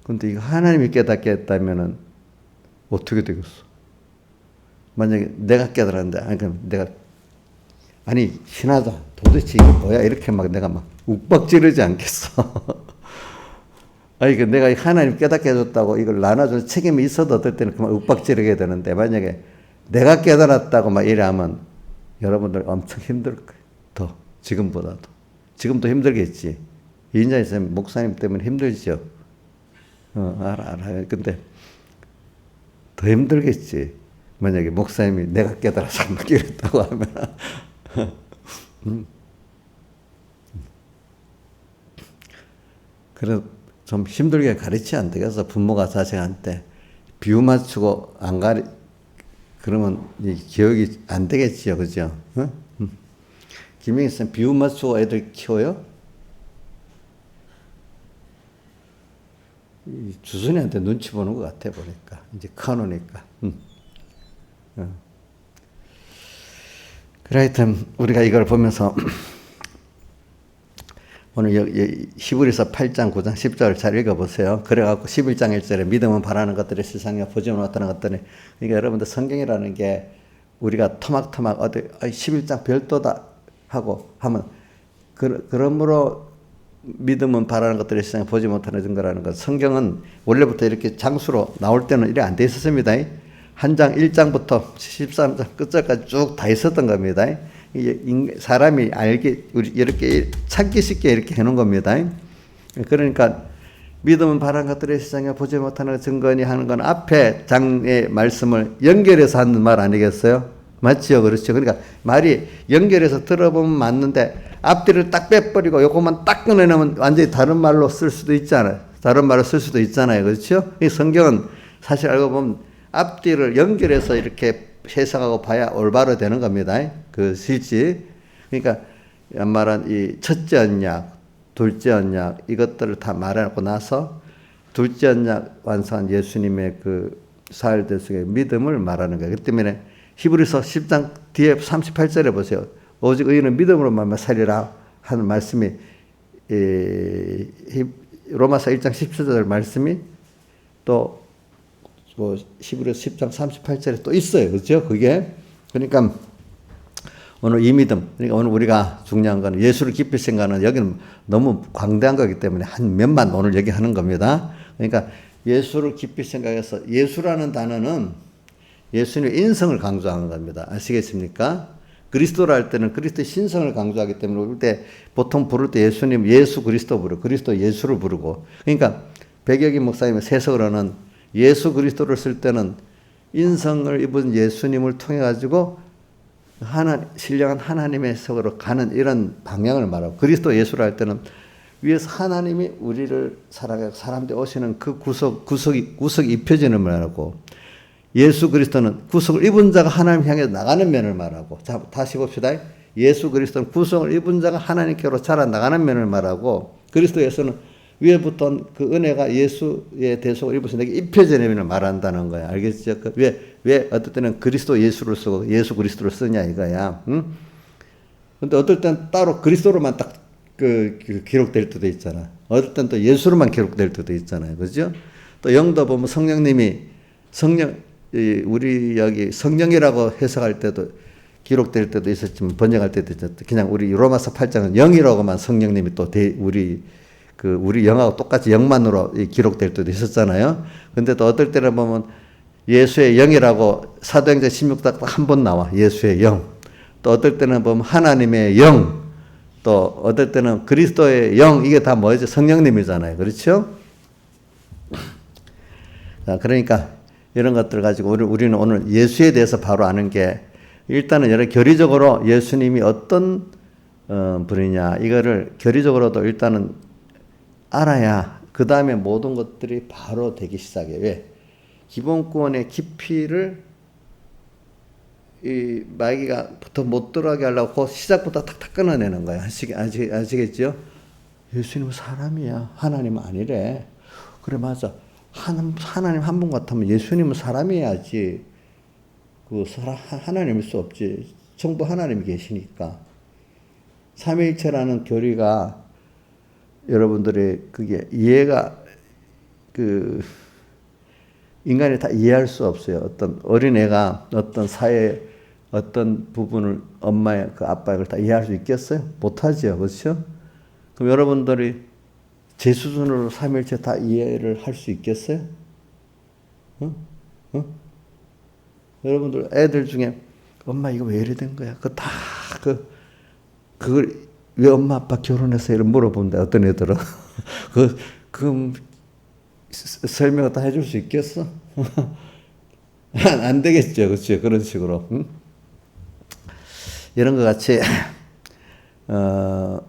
근데 이거 하나님이 깨닫게 했다면은 어떻게 되겠어? 만약에 내가 깨달았는데, 그럼 신하다. 도대체 이게 뭐야? 이렇게 내가 욱박지르지 않겠어? 내가 하나님 깨닫게 해줬다고 이걸 나눠줄 책임이 있어도 어떨 때는 그만 욱박지르게 되는데, 만약에 내가 깨달았다고 이래하면 여러분들 엄청 힘들 거예요. 지금보다도. 지금도 힘들겠지. 이인자 선생님 목사님 때문에 힘들죠. 알아. 근데 더 힘들겠지. 만약에 목사님이 내가 깨달아서 한번 이랬다고 하면. 그래서 좀 힘들게 가르치 안 되겠어. 부모가 자식한테 비유 맞추고 안 그러면 기억이 안 되겠지요. 그죠? 김영희 쌤 비유 맞추고 애들 키워요? 주순이한테 눈치 보는 것 같아 보니까. 이제 커놓으니까. 그래 하여튼 우리가 이걸 보면서 오늘 히브리서 8장 9장 10절을 잘 읽어보세요. 그래갖고 11장 1절에 믿음은 바라는 것들이 세상에 보지 못하는 것들이, 그러니까 여러분들 성경이라는 게 우리가 토막토막 어디 11장 별도다 하고 하면 그러므로 믿음은 바라는 것들이 세상에 보지 못하는 거라는 것. 성경은 원래부터 이렇게 장수로 나올 때는 이래 안 돼 있었습니다. 한 장 1장부터 13장 끝절까지 쭉 다 있었던 겁니다. 사람이 이렇게 찾기 쉽게 이렇게 해놓은 겁니다. 그러니까 믿음은 바라는 것들이 세상에 보지 못하는 증거니 하는 건 앞에 장의 말씀을 연결해서 하는 말 아니겠어요? 맞지요? 그렇죠. 그러니까 말이 연결해서 들어보면 맞는데 앞뒤를 딱 빼버리고 요것만 딱 꺼내놓으면 완전히 다른 말로 쓸 수도 있잖아요. 다른 말로 쓸 수도 있잖아요. 그렇죠? 이 성경은 사실 알고 보면 앞뒤를 연결해서 이렇게 해석하고 봐야 올바로 되는 겁니다. 그 실지. 그러니까 말한 이 첫째 언약, 둘째 언약 이것들을 다 말하고 나서 둘째 언약 완성한 예수님의 그 사흘 속의 믿음을 말하는 거예요. 그 때문에 히브리서 10장 뒤에 38절에 보세요. 오직 의인은 믿음으로 말미암아 살리라 하는 말씀이 로마서 1장 17절 말씀이 또 히브리서 10장 38절에 또 있어요. 그렇죠? 그게. 그러니까 오늘 이 믿음, 그러니까 오늘 우리가 중요한 거는 예수를 깊이 생각하는, 여기는 너무 광대한 거기 때문에 한 몇만 오늘 얘기하는 겁니다. 그러니까 예수를 깊이 생각해서, 예수라는 단어는 예수님의 인성을 강조하는 겁니다. 아시겠습니까? 그리스도라 할 때는 그리스도의 신성을 강조하기 때문에 부를 때 보통 부를 때 예수님 예수 그리스도 부르고 그리스도 예수를 부르고, 그러니까 백여기 목사님의 세석으로는 예수 그리스도를 쓸 때는 인성을 입은 예수님을 통해 가지고 신령한 하나님의 속으로 가는 이런 방향을 말하고, 그리스도 예수를 할 때는 위에서 하나님이 우리를 사랑하고 사람들이 오시는 그 구석이 입혀지는 말하고, 예수 그리스도는 구속을 입은 자가 하나님 향해 나가는 면을 말하고, 자 다시 봅시다. 예수 그리스도는 구속을 입은 자가 하나님께로 자라나가는 면을 말하고, 그리스도 예수는 위에부터 그 은혜가 예수의 대속을 입으신 내게 입혀지는 면을 말한다는 거야. 알겠죠? 왜 어떨 때는 그리스도 예수를 쓰고 예수 그리스도를 쓰냐 이거야. 응? 근데 어떨 때는 따로 그리스도로만 딱 기록될 때도 있잖아. 어떨 때는 또 예수로만 기록될 때도 있잖아요. 그죠? 또 영도 보면 성령님이 우리 여기 성령이라고 해석할 때도 기록될 때도 있었지만 번역할 때도 있었죠. 그냥 우리 로마서 8장은 영이라고만 성령님이 또 우리 영하고 똑같이 영만으로 기록될 때도 있었잖아요. 근데 또 어떨 때는 보면 예수의 영이라고 사도행전 16장 한 번 나와. 예수의 영. 또 어떨 때는 보면 하나님의 영. 또 어떨 때는 그리스도의 영. 이게 다 뭐죠? 성령님이잖아요. 그렇죠? 자, 그러니까 이런 것들 가지고 우리는 오늘 예수에 대해서 바로 아는 게, 일단은 여러 교리적으로 예수님이 어떤 분이냐 이거를 교리적으로도 일단은 알아야 그 다음에 모든 것들이 바로 되기 시작해. 왜? 기본권의 깊이를 이 마귀가 보통 못 들어가게 하려고 시작부터 탁탁 끊어내는 거야. 아시겠죠? 예수님은 사람이야. 하나님은 아니래. 그래 맞아. 하나님 한 분 같으면 예수님은 사람이야지. 하나님일 수 없지. 전부 하나님이 계시니까. 삼위일체라는 교리가 여러분들이 그게 이해가 인간이 다 이해할 수 없어요. 어떤 어린애가 어떤 사회 어떤 부분을 엄마의 아빠의 걸 다 이해할 수 있겠어요? 못하죠. 그렇죠? 그럼 여러분들이 제 수준으로 삼위일체 다 이해를 할 수 있겠어요? 여러분들 애들 중에 엄마 이거 왜 이래 된 거야? 그걸 왜 엄마 아빠 결혼해서 이런 물어본다 어떤 애들은 그 설명을 다 해줄 수 있겠어? 안 되겠죠, 그렇죠? 그런 식으로 이런 것 같이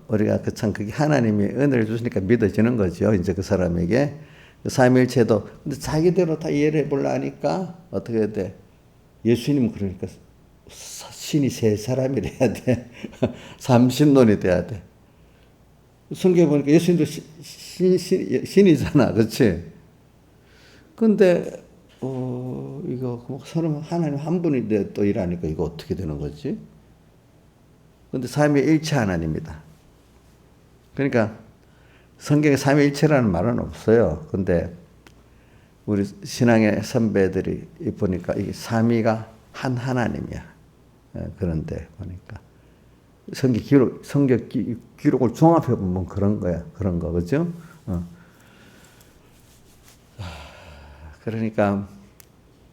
우리가 참 그게 하나님이 은혜를 주시니까 믿어지는 거죠. 이제 그 사람에게 삼위일체도 근데 자기대로 다 이해를 해보려 하니까 어떻게 돼? 예수님은 그러니까 신이 세 사람이래야 돼. 삼신론이 돼야 돼. 성경에 보니까 예수님도 신이잖아, 그렇지? 근데 이거 서로 하나님 한 분인데 또 일하니까 이거 어떻게 되는 거지? 근데 삼위일체 하나님이다. 그러니까 성경에 삼위일체라는 말은 없어요. 근데 우리 신앙의 선배들이 보니까 이게 삼위가 한 하나님이야. 그런데 보니까 성경 기록을 종합해 보면 그런 거야. 그런 거, 그죠? 그러니까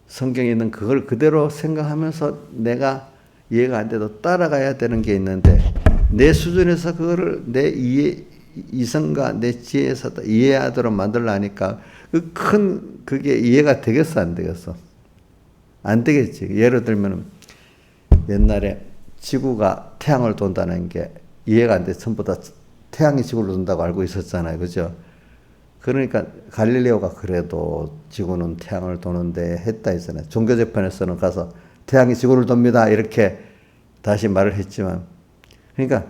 성경에 있는 그걸 그대로 생각하면서 내가 이해가 안 돼도 따라가야 되는 게 있는데 내 수준에서 그거를 내 이성과 내 지혜에서 이해하도록 만들려니까 그게 이해가 되겠어 안 되겠어? 안 되겠지. 예를 들면 옛날에 지구가 태양을 돈다는 게 이해가 안 돼. 전부 다 태양이 지구를 돈다고 알고 있었잖아요. 그죠? 그러니까 갈릴레오가 그래도 지구는 태양을 도는데 했다 했잖아요. 종교재판에서는 가서 태양이 지구를 돕니다. 이렇게 다시 말을 했지만 그러니까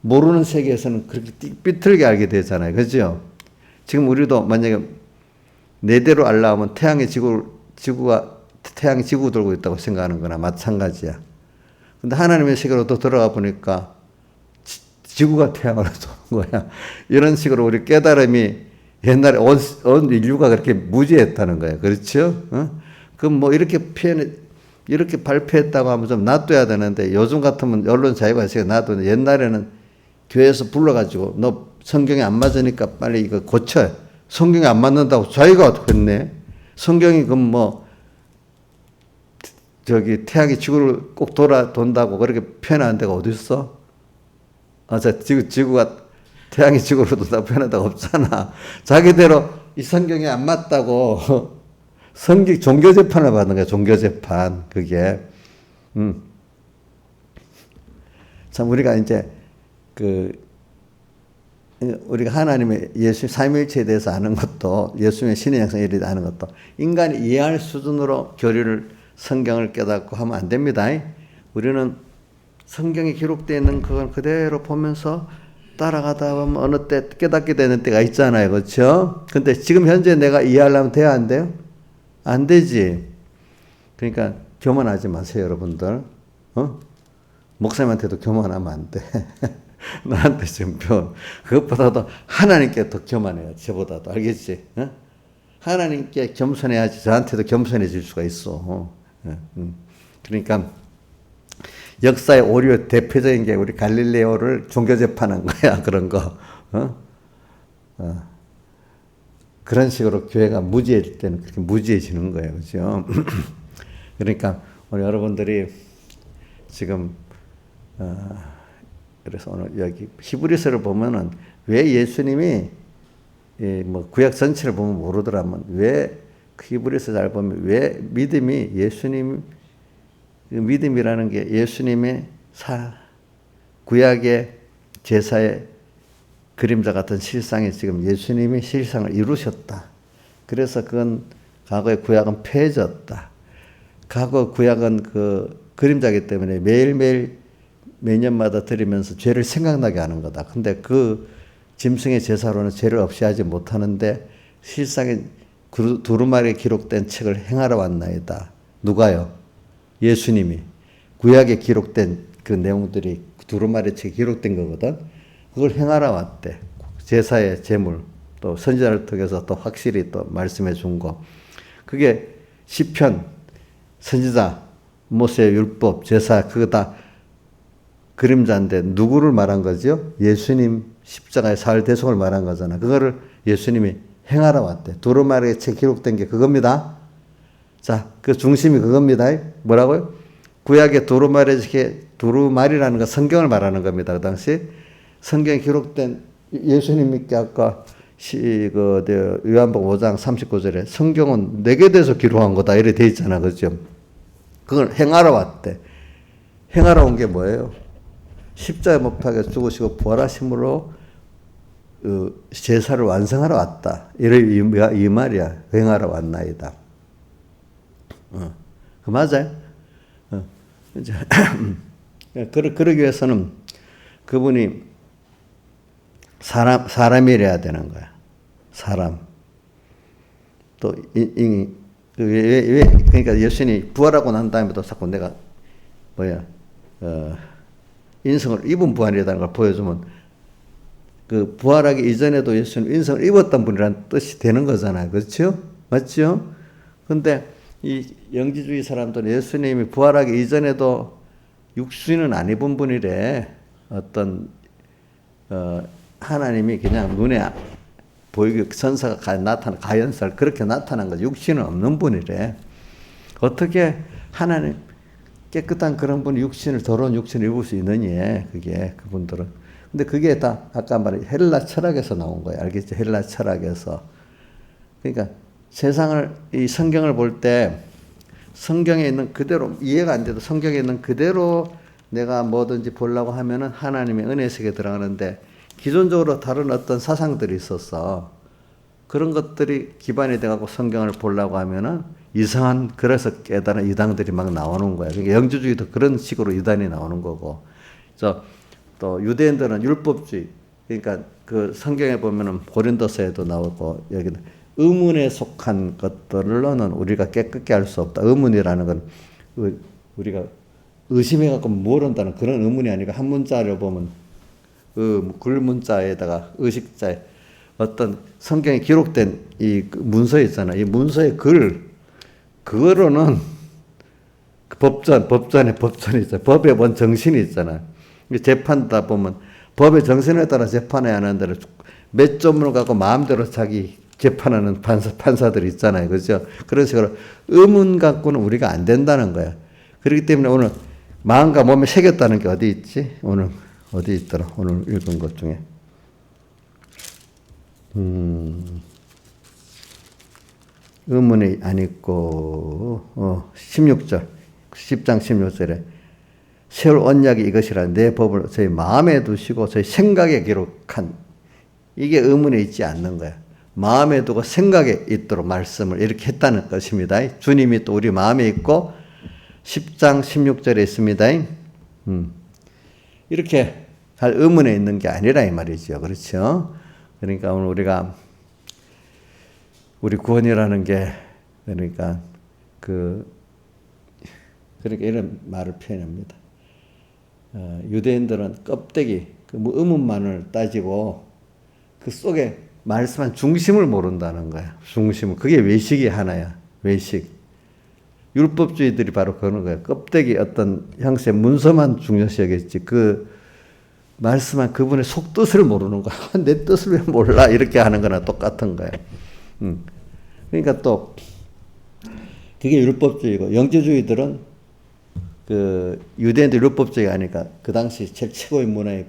모르는 세계에서는 그렇게 삐뚤게 알게 되잖아요. 그죠? 지금 우리도 만약에 내대로 알려면 태양이 지구 돌고 있다고 생각하는 거나 마찬가지야. 근데 하나님의 세계로 또 들어가 보니까 지구가 태양으로 도는 거야. 이런 식으로 우리 깨달음이 옛날에 온 인류가 그렇게 무지했다는 거예요. 그렇죠? 그럼 뭐 이렇게 발표했다고 하면 좀 놔둬야 되는데 요즘 같으면 언론 자유가 있으니까 놔두는데 옛날에는 교회에서 불러가지고 너 성경에 안 맞으니까 빨리 이거 고쳐. 성경에 안 맞는다고 자기가 어떻게 했네. 성경이 그럼 뭐 태양이 지구를 꼭 돈다고 그렇게 표현하는 데가 어디 있어? 지구가 태양이 지구로 돈다고 표현한 데가 없잖아. 자기대로 이 성경에 안 맞다고 종교 재판을 받는 거야. 종교 재판 그게. 참 우리가 이제 우리가 하나님의 예수 삼위일체에 대해서 아는 것도 예수님의 신의 형상에 대해서 아는 것도 인간이 이해할 수준으로 성경을 깨닫고 하면 안 됩니다. 우리는 성경에 기록되어 있는 그걸 그대로 보면서 따라가다 보면 어느 때 깨닫게 되는 때가 있잖아요. 그렇죠? 근데 지금 현재 내가 이해하려면 돼야 안 돼요? 안 되지. 그러니까 교만하지 마세요, 여러분들. 목사님한테도 교만하면 안 돼. 나한테 지금 그것보다도 하나님께 더 교만해요. 저보다도. 알겠지? 하나님께 겸손해야지 저한테도 겸손해질 수가 있어. 그러니까 역사의 오류 대표적인 게 우리 갈릴레오를 종교재판한 거야. 그런 거. 그런 식으로 교회가 무지해질 때는 그렇게 무지해지는 거예요. 그죠? 그러니까 우리 여러분들이 지금 그래서 오늘 여기 히브리서를 보면은 왜 예수님이 뭐 구약 전체를 보면 모르더라면 왜 히브리서 잘 보면 왜 믿음이라는 게 예수님의 구약의 제사의 그림자 같은 실상이 지금 예수님이 실상을 이루셨다. 그래서 그건 과거의 구약은 폐해졌다. 과거 구약은 그 그림자이기 때문에 매일매일 매년마다 드리면서 죄를 생각나게 하는 거다. 근데 그 짐승의 제사로는 죄를 없이 하지 못하는데 실상에 두루마리에 기록된 책을 행하러 왔나이다. 누가요? 예수님이. 구약에 기록된 그 내용들이 두루마리 책에 기록된 거거든. 그걸 행하러 왔대. 제사의 제물, 또 선지자를 통해서 또 확실히 또 말씀해 준 거. 그게 시편, 선지자, 모세의 율법, 제사 그거 다 그림자인데 누구를 말한 거죠? 예수님 십자가의 사흘 대속을 말한 거잖아. 그거를 예수님이 행하러 왔대. 두루마리에 책 기록된 게 그겁니다. 자, 그 중심이 그겁니다. 뭐라고요? 구약의 두루마리라는 거 성경을 말하는 겁니다. 그 당시. 성경에 기록된 예수님께 아까 요한복음 5장 39절에 성경은 내게 대해서 기록한 거다 이렇게 돼 있잖아, 그죠? 그걸 행하러 왔대. 행하러 온 게 뭐예요? 십자가에 못 박혀 죽으시고 부활하심으로 제사를 완성하러 왔다. 이 말이야. 행하러 왔나이다. 그 맞아요. 이제 그러기 위해서는 그분이 사람이래야 되는 거야. 사람. 또 그러니까 예수님이 부활하고 난 다음에도 자꾸 내가 인성을 입은 부활이라는 걸 보여주면 그 부활하기 이전에도 예수님 인성을 입었던 분이라는 뜻이 되는 거잖아요. 그렇죠? 맞죠? 근데 이 영지주의 사람들은 예수님이 부활하기 이전에도 육신은 안 입은 분이래. 어떤 하나님이 그냥 눈에 보이게 천사가 나타나 가연살 그렇게 나타난 거죠. 육신은 없는 분이래. 어떻게 하나님 깨끗한 그런 분이 더러운 육신을 입을 수 있느냐, 그게, 그분들은. 근데 그게 다, 아까 말한 헬라 철학에서 나온 거예요. 알겠죠? 헬라 철학에서. 그러니까 이 성경을 볼 때 성경에 있는 그대로, 이해가 안 돼도 성경에 있는 그대로 내가 뭐든지 보려고 하면은 하나님의 은혜 속에 들어가는데 기존적으로 다른 어떤 사상들이 있었어. 그런 것들이 기반이 돼갖고 성경을 보려고 하면은 이상한, 그래서 깨달은 이단들이 막 나오는 거야. 그러니까 영주주의도 그런 식으로 이단이 나오는 거고. 또 유대인들은 율법주의. 그러니까 그 성경에 보면은 고린도서에도 나오고 여기는 의문에 속한 것들로는 우리가 깨끗게 할 수 없다. 의문이라는 건 우리가 의심해갖고 모른다는 그런 의문이 아니고 한 문자를 보면 글문자에다가 의식자에 어떤 성경에 기록된 이 문서 있잖아. 이 문서의 그거로는 법전에 있잖아. 법의 원 정신이 있잖아. 재판다 보면 법의 정신에 따라 재판해야 하는 데를 몇 점으로 갖고 마음대로 자기 재판하는 판사들이 있잖아요. 그죠? 그런 식으로 의문 갖고는 우리가 안 된다는 거야. 그렇기 때문에 오늘 마음과 몸에 새겼다는 게 어디 있지? 오늘 어디 있더라? 오늘 읽은 것 중에. '의문이 안 있고 16절 10장 16절에 세월 언약이 이것이라 내 법을 저희 마음에 두시고 저희 생각에 기록한 이게 의문에 있지 않는 거야. 마음에 두고 생각에 있도록 말씀을 이렇게 했다는 것입니다. 주님이 또 우리 마음에 있고 10장 16절에 있습니다. 이렇게 할 의문에 있는 게 아니라 이 말이죠. 그렇죠? 그러니까 오늘 우리 구원이라는 게 그러니까 이런 말을 표현합니다. 유대인들은 껍데기 의문만을 따지고 그 속에 말씀한 중심을 모른다는 거야. 중심을. 그게 외식이 하나야. 외식. 율법주의들이 바로 그런 거야. 껍데기 어떤 형식의 문서만 중요시 여겼지. 그 말씀한 그분의 속뜻을 모르는 거야. 내 뜻을 왜 몰라? 이렇게 하는 거나 똑같은 거야. 그러니까 또 그게 율법주의고 영지주의들은 유대인들 율법주의가 아니까 그 당시 제일 최고의 문화의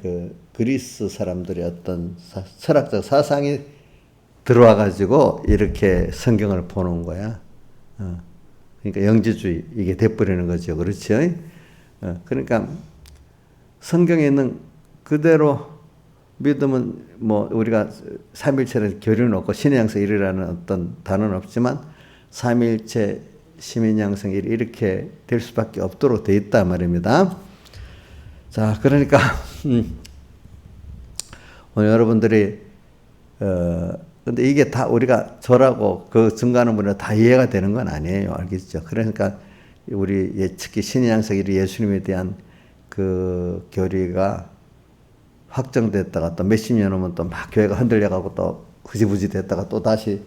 그리스 사람들의 어떤 철학적 사상이 들어와 가지고 이렇게 성경을 보는 거야. 그러니까 영지주의 이게 돼버리는 거죠. 그렇죠? 그러니까 성경에 있는 그대로 믿으면 우리가 삼일체를 교리는 없고 신의 양성 일이라는 어떤 단어는 없지만 삼일체 신의 양성 일 이렇게 될 수밖에 없도록 돼 있단 말입니다. 자, 그러니까 오늘 여러분들이 근데 이게 다 우리가 저라고 그 증거하는 분은 다 이해가 되는 건 아니에요. 알겠죠? 그러니까 우리 특히 신의 양성 일이 예수님에 대한 그 교리가 확정됐다가 또 몇십 년 후면 또 막 교회가 흔들려가고 또 흐지부지 됐다가 또 다시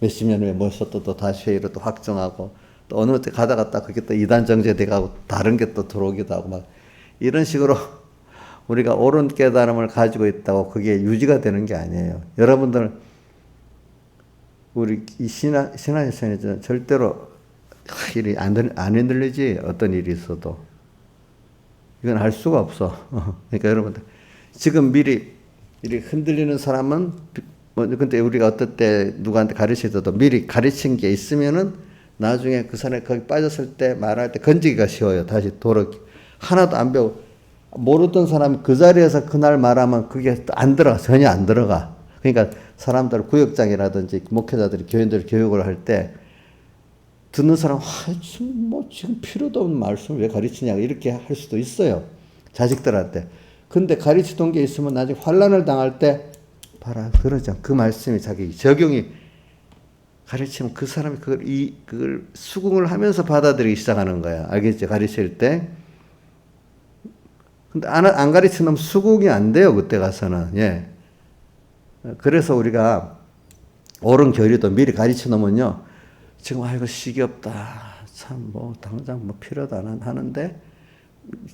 몇십 년 후에 모여서 또 다시 회의로 또 확정하고 또 어느 때 가다가 딱 그게 또 이단 정제돼가고 다른 게 또 들어오기도 하고 막 이런 식으로 우리가 옳은 깨달음을 가지고 있다고 그게 유지가 되는 게 아니에요. 여러분들 우리 이 신앙생활에서는 절대로 일이 안 흔들리지. 어떤 일이 있어도 이건 할 수가 없어. 그러니까 여러분들 지금 미리 이렇게 흔들리는 사람은 근데 우리가 어떨 때 누구한테 가르치더라도 미리 가르친 게 있으면은 나중에 그 사람이 거기 빠졌을 때 말할 때 건지기가 쉬워요. 다시 하나도 안 배우고 모르던 사람이 그 자리에서 그날 말하면 그게 안 들어가. 전혀 안 들어가. 그러니까 사람들 구역장이라든지 목회자들이 교인들 교육을 할 때 듣는 사람 지금 필요도 없는 말씀을 왜 가르치냐 이렇게 할 수도 있어요. 자식들한테. 근데 가르치던 게 있으면 나중에 환난을 당할 때 봐라 그러죠. 그 말씀이 자기 적용이 가르치면 그 사람이 그걸 수긍을 하면서 받아들이기 시작하는 거야. 알겠죠? 가르칠 때. 근데 안 가르치면 수긍이 안 돼요. 그때 가서는. 예. 그래서 우리가 옳은 교리도 미리 가르쳐 놓으면요. 지금 아이고 시기 없다. 참 당장 필요도 안 하는데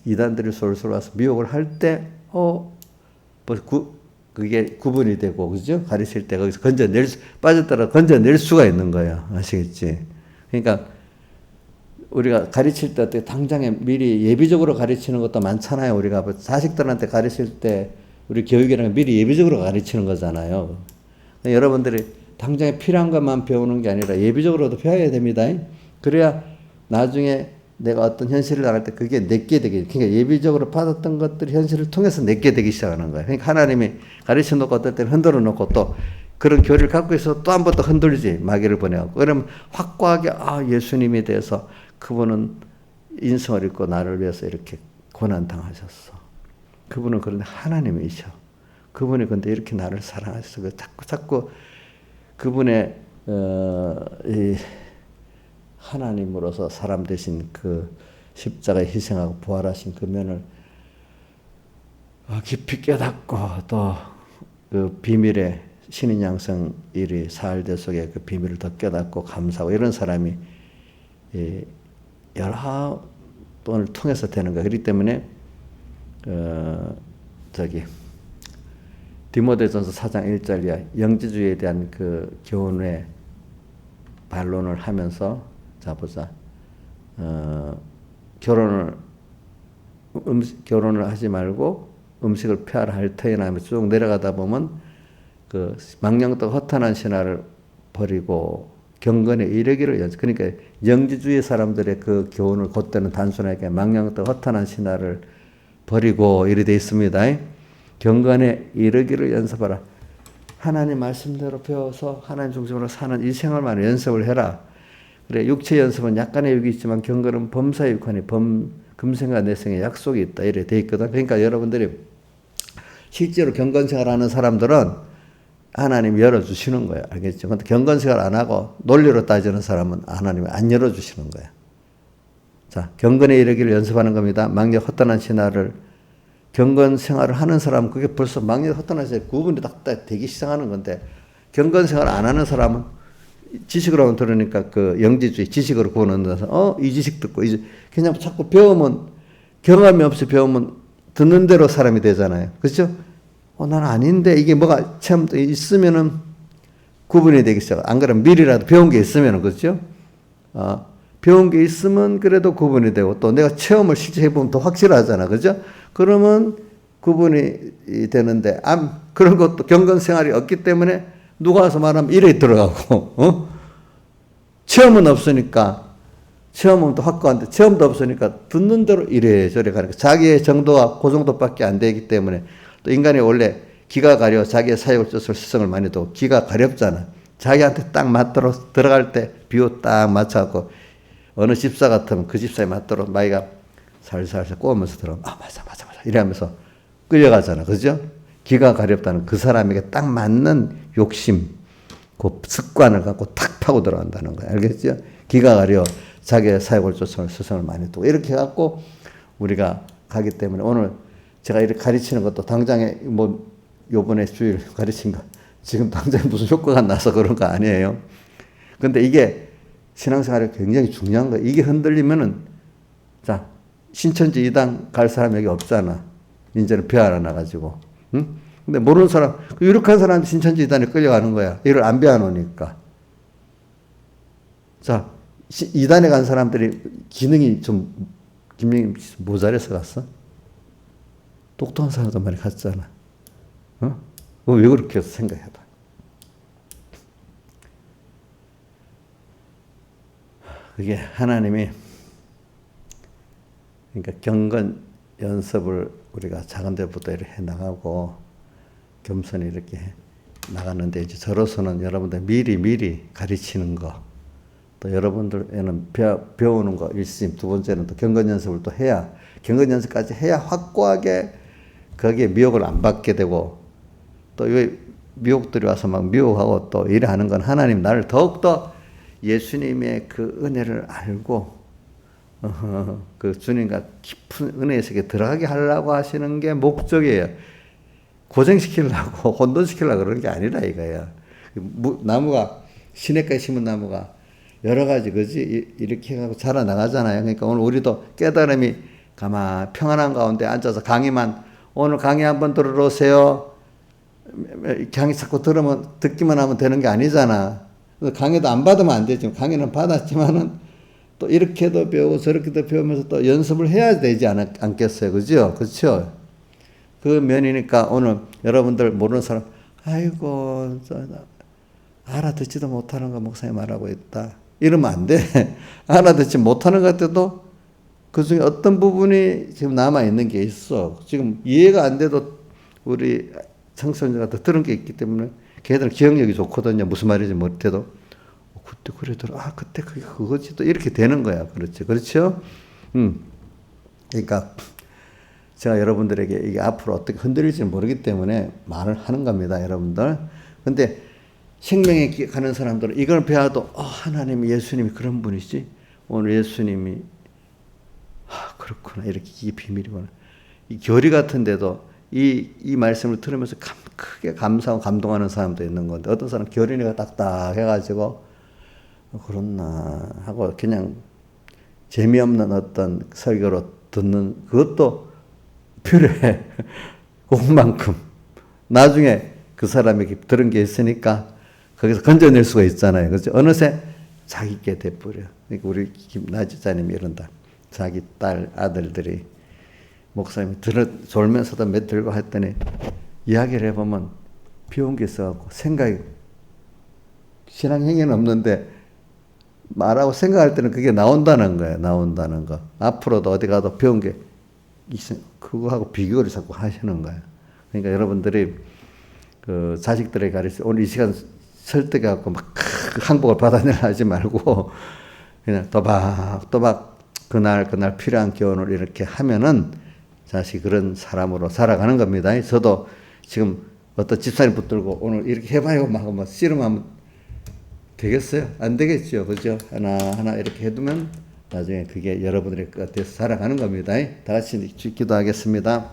이단들이 솔솔 와서 미혹을 할 때 그게 구분이 되고 그죠? 가르칠 때 거기서 빠졌다가 건져낼 수가 있는 거예요. 아시겠지? 그러니까 우리가 가르칠 때 어떻게 당장에 미리 예비적으로 가르치는 것도 많잖아요. 우리가 자식들한테 가르칠 때 우리 교육이라는 게 미리 예비적으로 가르치는 거잖아요. 여러분들이 당장에 필요한 것만 배우는 게 아니라 예비적으로도 배워야 됩니다. 그래야 나중에 내가 어떤 현실을 나갈 때 그게 내게 되게, 그러니까 예비적으로 받았던 것들이 현실을 통해서 내게 되기 시작하는 거예요. 그러니까 하나님이 가르쳐 놓고 어떨 때는 흔들어 놓고 또 그런 교리를 갖고 있어 또 한 번 더 흔들지. 마귀를 보내갖고. 그러면 확고하게 예수님에 대해서 그분은 인성을 잃고 나를 위해서 이렇게 고난당하셨어. 그분은 그런데 하나님이셔. 그분이 근데 이렇게 나를 사랑하셔서 자꾸 그분의 이 하나님으로서 사람 되신 그 십자가에 희생하고 부활하신 그 면을 깊이 깨닫고 또 그 비밀의 신인 양성 일이 사흘대 속에 그 비밀을 더 깨닫고 감사하고 이런 사람이 여러 번을 통해서 되는 거예요. 그렇기 때문에 디모데전서 4장 1절이야. 영지주의에 대한 그 교훈의 반론을 하면서 자 보자. 결혼을 하지 말고 음식을 피하라 할 터이나 하면서 쭉 내려가다 보면 그 망령되고 허탄한 신화를 버리고 경건에 이르기를 연습. 그러니까 영지주의 사람들의 그 교훈을 곧때는 단순하게 망령되고 허탄한 신화를 버리고 이래 돼 있습니다. 경건에 이르기를 연습하라. 하나님 말씀대로 배워서 하나님 중심으로 사는 이 생활만 연습을 해라. 그래 육체 연습은 약간의 유익이 있지만 경건은 범사에 육하니 금생과 내생에 약속이 있다. 이래 돼 있거든. 그러니까 여러분들이 실제로 경건생활하는 사람들은 하나님이 열어주시는 거예요. 알겠죠? 근데 경건생활 안 하고 논리로 따지는 사람은 하나님이 안 열어주시는 거예요. 자, 경건에 이르기를 연습하는 겁니다. 망력 허탄한 신화를 경건생활을 하는 사람은 그게 벌써 망력 허탄한 신화 구분이 딱 되기 시작하는 건데 경건생활 안 하는 사람은 지식으로만 들으니까 그 영지주의 지식으로 구분한다서 이 지식 듣고 그냥 자꾸 배우면 경험이 없이 배우면 듣는 대로 사람이 되잖아요. 그렇죠? 난 아닌데 이게 뭐가 참 있으면은 구분이 되기 시작. 안 그러면 미리라도 배운 게 있으면은 그렇죠? 배운 게 있으면 그래도 구분이 되고 또 내가 체험을 실제 해보면 더 확실하잖아. 그죠? 그러면 구분이 되는데 그런 것도 경건생활이 없기 때문에 누가 와서 말하면 이래 들어가고 체험은 없으니까 체험은 또 확고한데 체험도 없으니까 듣는 대로 이래 저래 가니까 자기의 정도가 그 정도밖에 안 되기 때문에 또 인간이 원래 기가 가려 자기의 사역을 쫓을 스승을 많이 두고 기가 가렵잖아. 자기한테 딱 맞도록 들어갈 때 비유 딱 맞춰갖고 어느 집사 같으면 그 집사에 맞도록 마이가 살살살 꼬으면서 들어가면 맞아 이러면서 끌려가잖아. 그죠? 기가 가렵다는 그 사람에게 딱 맞는 욕심, 그 습관을 갖고 탁 파고 들어간다는 거야. 알겠죠? 기가 가려 자기의 사역을 쫓아오는 스승을 많이 두고 이렇게 해갖고 우리가 가기 때문에 오늘 제가 이렇게 가르치는 것도 당장에 요번에 주일 가르친 거 지금 당장에 무슨 효과가 나서 그런 거 아니에요. 근데 이게 신앙생활에 굉장히 중요한 거예요. 이게 흔들리면은 자 신천지 이단 갈 사람 여기 없잖아. 이제는 배하러 나가지고. 응? 근데 모르는 사람, 유력한 사람이 신천지 이단에 끌려가는 거야. 이걸 안 배워놓으니까. 자, 이단에 간 사람들이 기능이 좀, 김영임 모자라서 갔어? 똑똑한 사람도 많이 갔잖아. 왜 그렇게 생각해봐. 그게 하나님이, 그러니까 경건 연습을 우리가 작은 데부터 이렇게 해 나가고 겸손히 이렇게 해 나갔는데, 이제 저로서는 여러분들 미리 가르치는 거, 또 여러분들에는 배우는 거 일심, 두 번째는 또 경건 연습을 또 해야, 경건 연습까지 해야 확고하게 거기에 미혹을 안 받게 되고, 또 이 미혹들이 와서 막 미혹하고 또 일하는 건 하나님 나를 더욱더 예수님의 그 은혜를 알고 그 주님과 깊은 은혜의 세계에 들어가게 하려고 하시는 게 목적이에요. 고생시키려고 혼돈시키려고 그런 게 아니라 이거야. 나무가, 시냇가에 심은 나무가 여러 가지, 그지? 이렇게 해가지고 자라나가잖아요. 그러니까 오늘 우리도 깨달음이 평안한 가운데 앉아서 강의만, 오늘 강의 한번 들으러 오세요. 강의 자꾸 듣기만 하면 되는 게 아니잖아. 강의도 안 받으면 안 되지. 강의는 받았지만은 또 이렇게도 배우고 저렇게도 배우면서 또 연습을 해야 되지 않겠어요. 그죠? 그렇죠? 그 면이니까 오늘 여러분들 모르는 사람, 아이고, 알아듣지도 못하는 거 목사님 말하고 있다. 이러면 안 돼. 알아듣지 못하는 것 같아도 그 중에 어떤 부분이 지금 남아있는 게 있어. 지금 이해가 안 돼도 우리 청소년들한테 들은 게 있기 때문에 걔들은 기억력이 좋거든요. 무슨 말인지 못해도. 그때 그러더라. 그때 그게 그거지. 또 이렇게 되는 거야. 그렇죠. 그렇죠? 그러니까 제가 여러분들에게 이게 앞으로 어떻게 흔들릴지 모르기 때문에 말을 하는 겁니다. 여러분들. 근데 생명에 가는 사람들은 이걸 배워도 하나님이, 예수님이 그런 분이지. 오늘 예수님이 그렇구나. 이렇게 이게 비밀이구나. 이 교리 같은데도 이 말씀을 들으면서 크게 감사하고 감동하는 사람도 있는 건데, 어떤 사람 교리가 딱딱해가지고 그렇나 하고 그냥 재미없는 어떤 설교로 듣는 그것도 필요해. 그만큼 나중에 그 사람이 들은 게 있으니까 거기서 건져낼 수가 있잖아요. 그렇죠? 어느새 자기께 돼버려. 그러니까 우리 김나 집사님이 이런다. 자기 딸, 아들들이 목사님이 졸면서도 몇 들고 했더니 이야기를 해보면 비운 게 있어갖고 생각이, 신앙행위는 없는데 말하고 생각할 때는 그게 나온다는 거예요. 나온다는 거. 앞으로도 어디 가도 배운 게 그거하고 비교를 자꾸 하시는 거예요. 그러니까 여러분들이 그 자식들에게 가르쳐, 오늘 이 시간 설득해갖고 막 항복을 받아내려 하지 말고 그냥 또박 그날 필요한 교훈을 이렇게 하면은 자식 그런 사람으로 살아가는 겁니다. 저도 지금 어떤 집사님 붙들고 오늘 이렇게 해봐요 막 씨름하면 되겠어요? 안 되겠죠. 그죠? 하나 이렇게 해두면 나중에 그게 여러분들의 것 같아서 살아가는 겁니다. 다 같이 기도하겠습니다.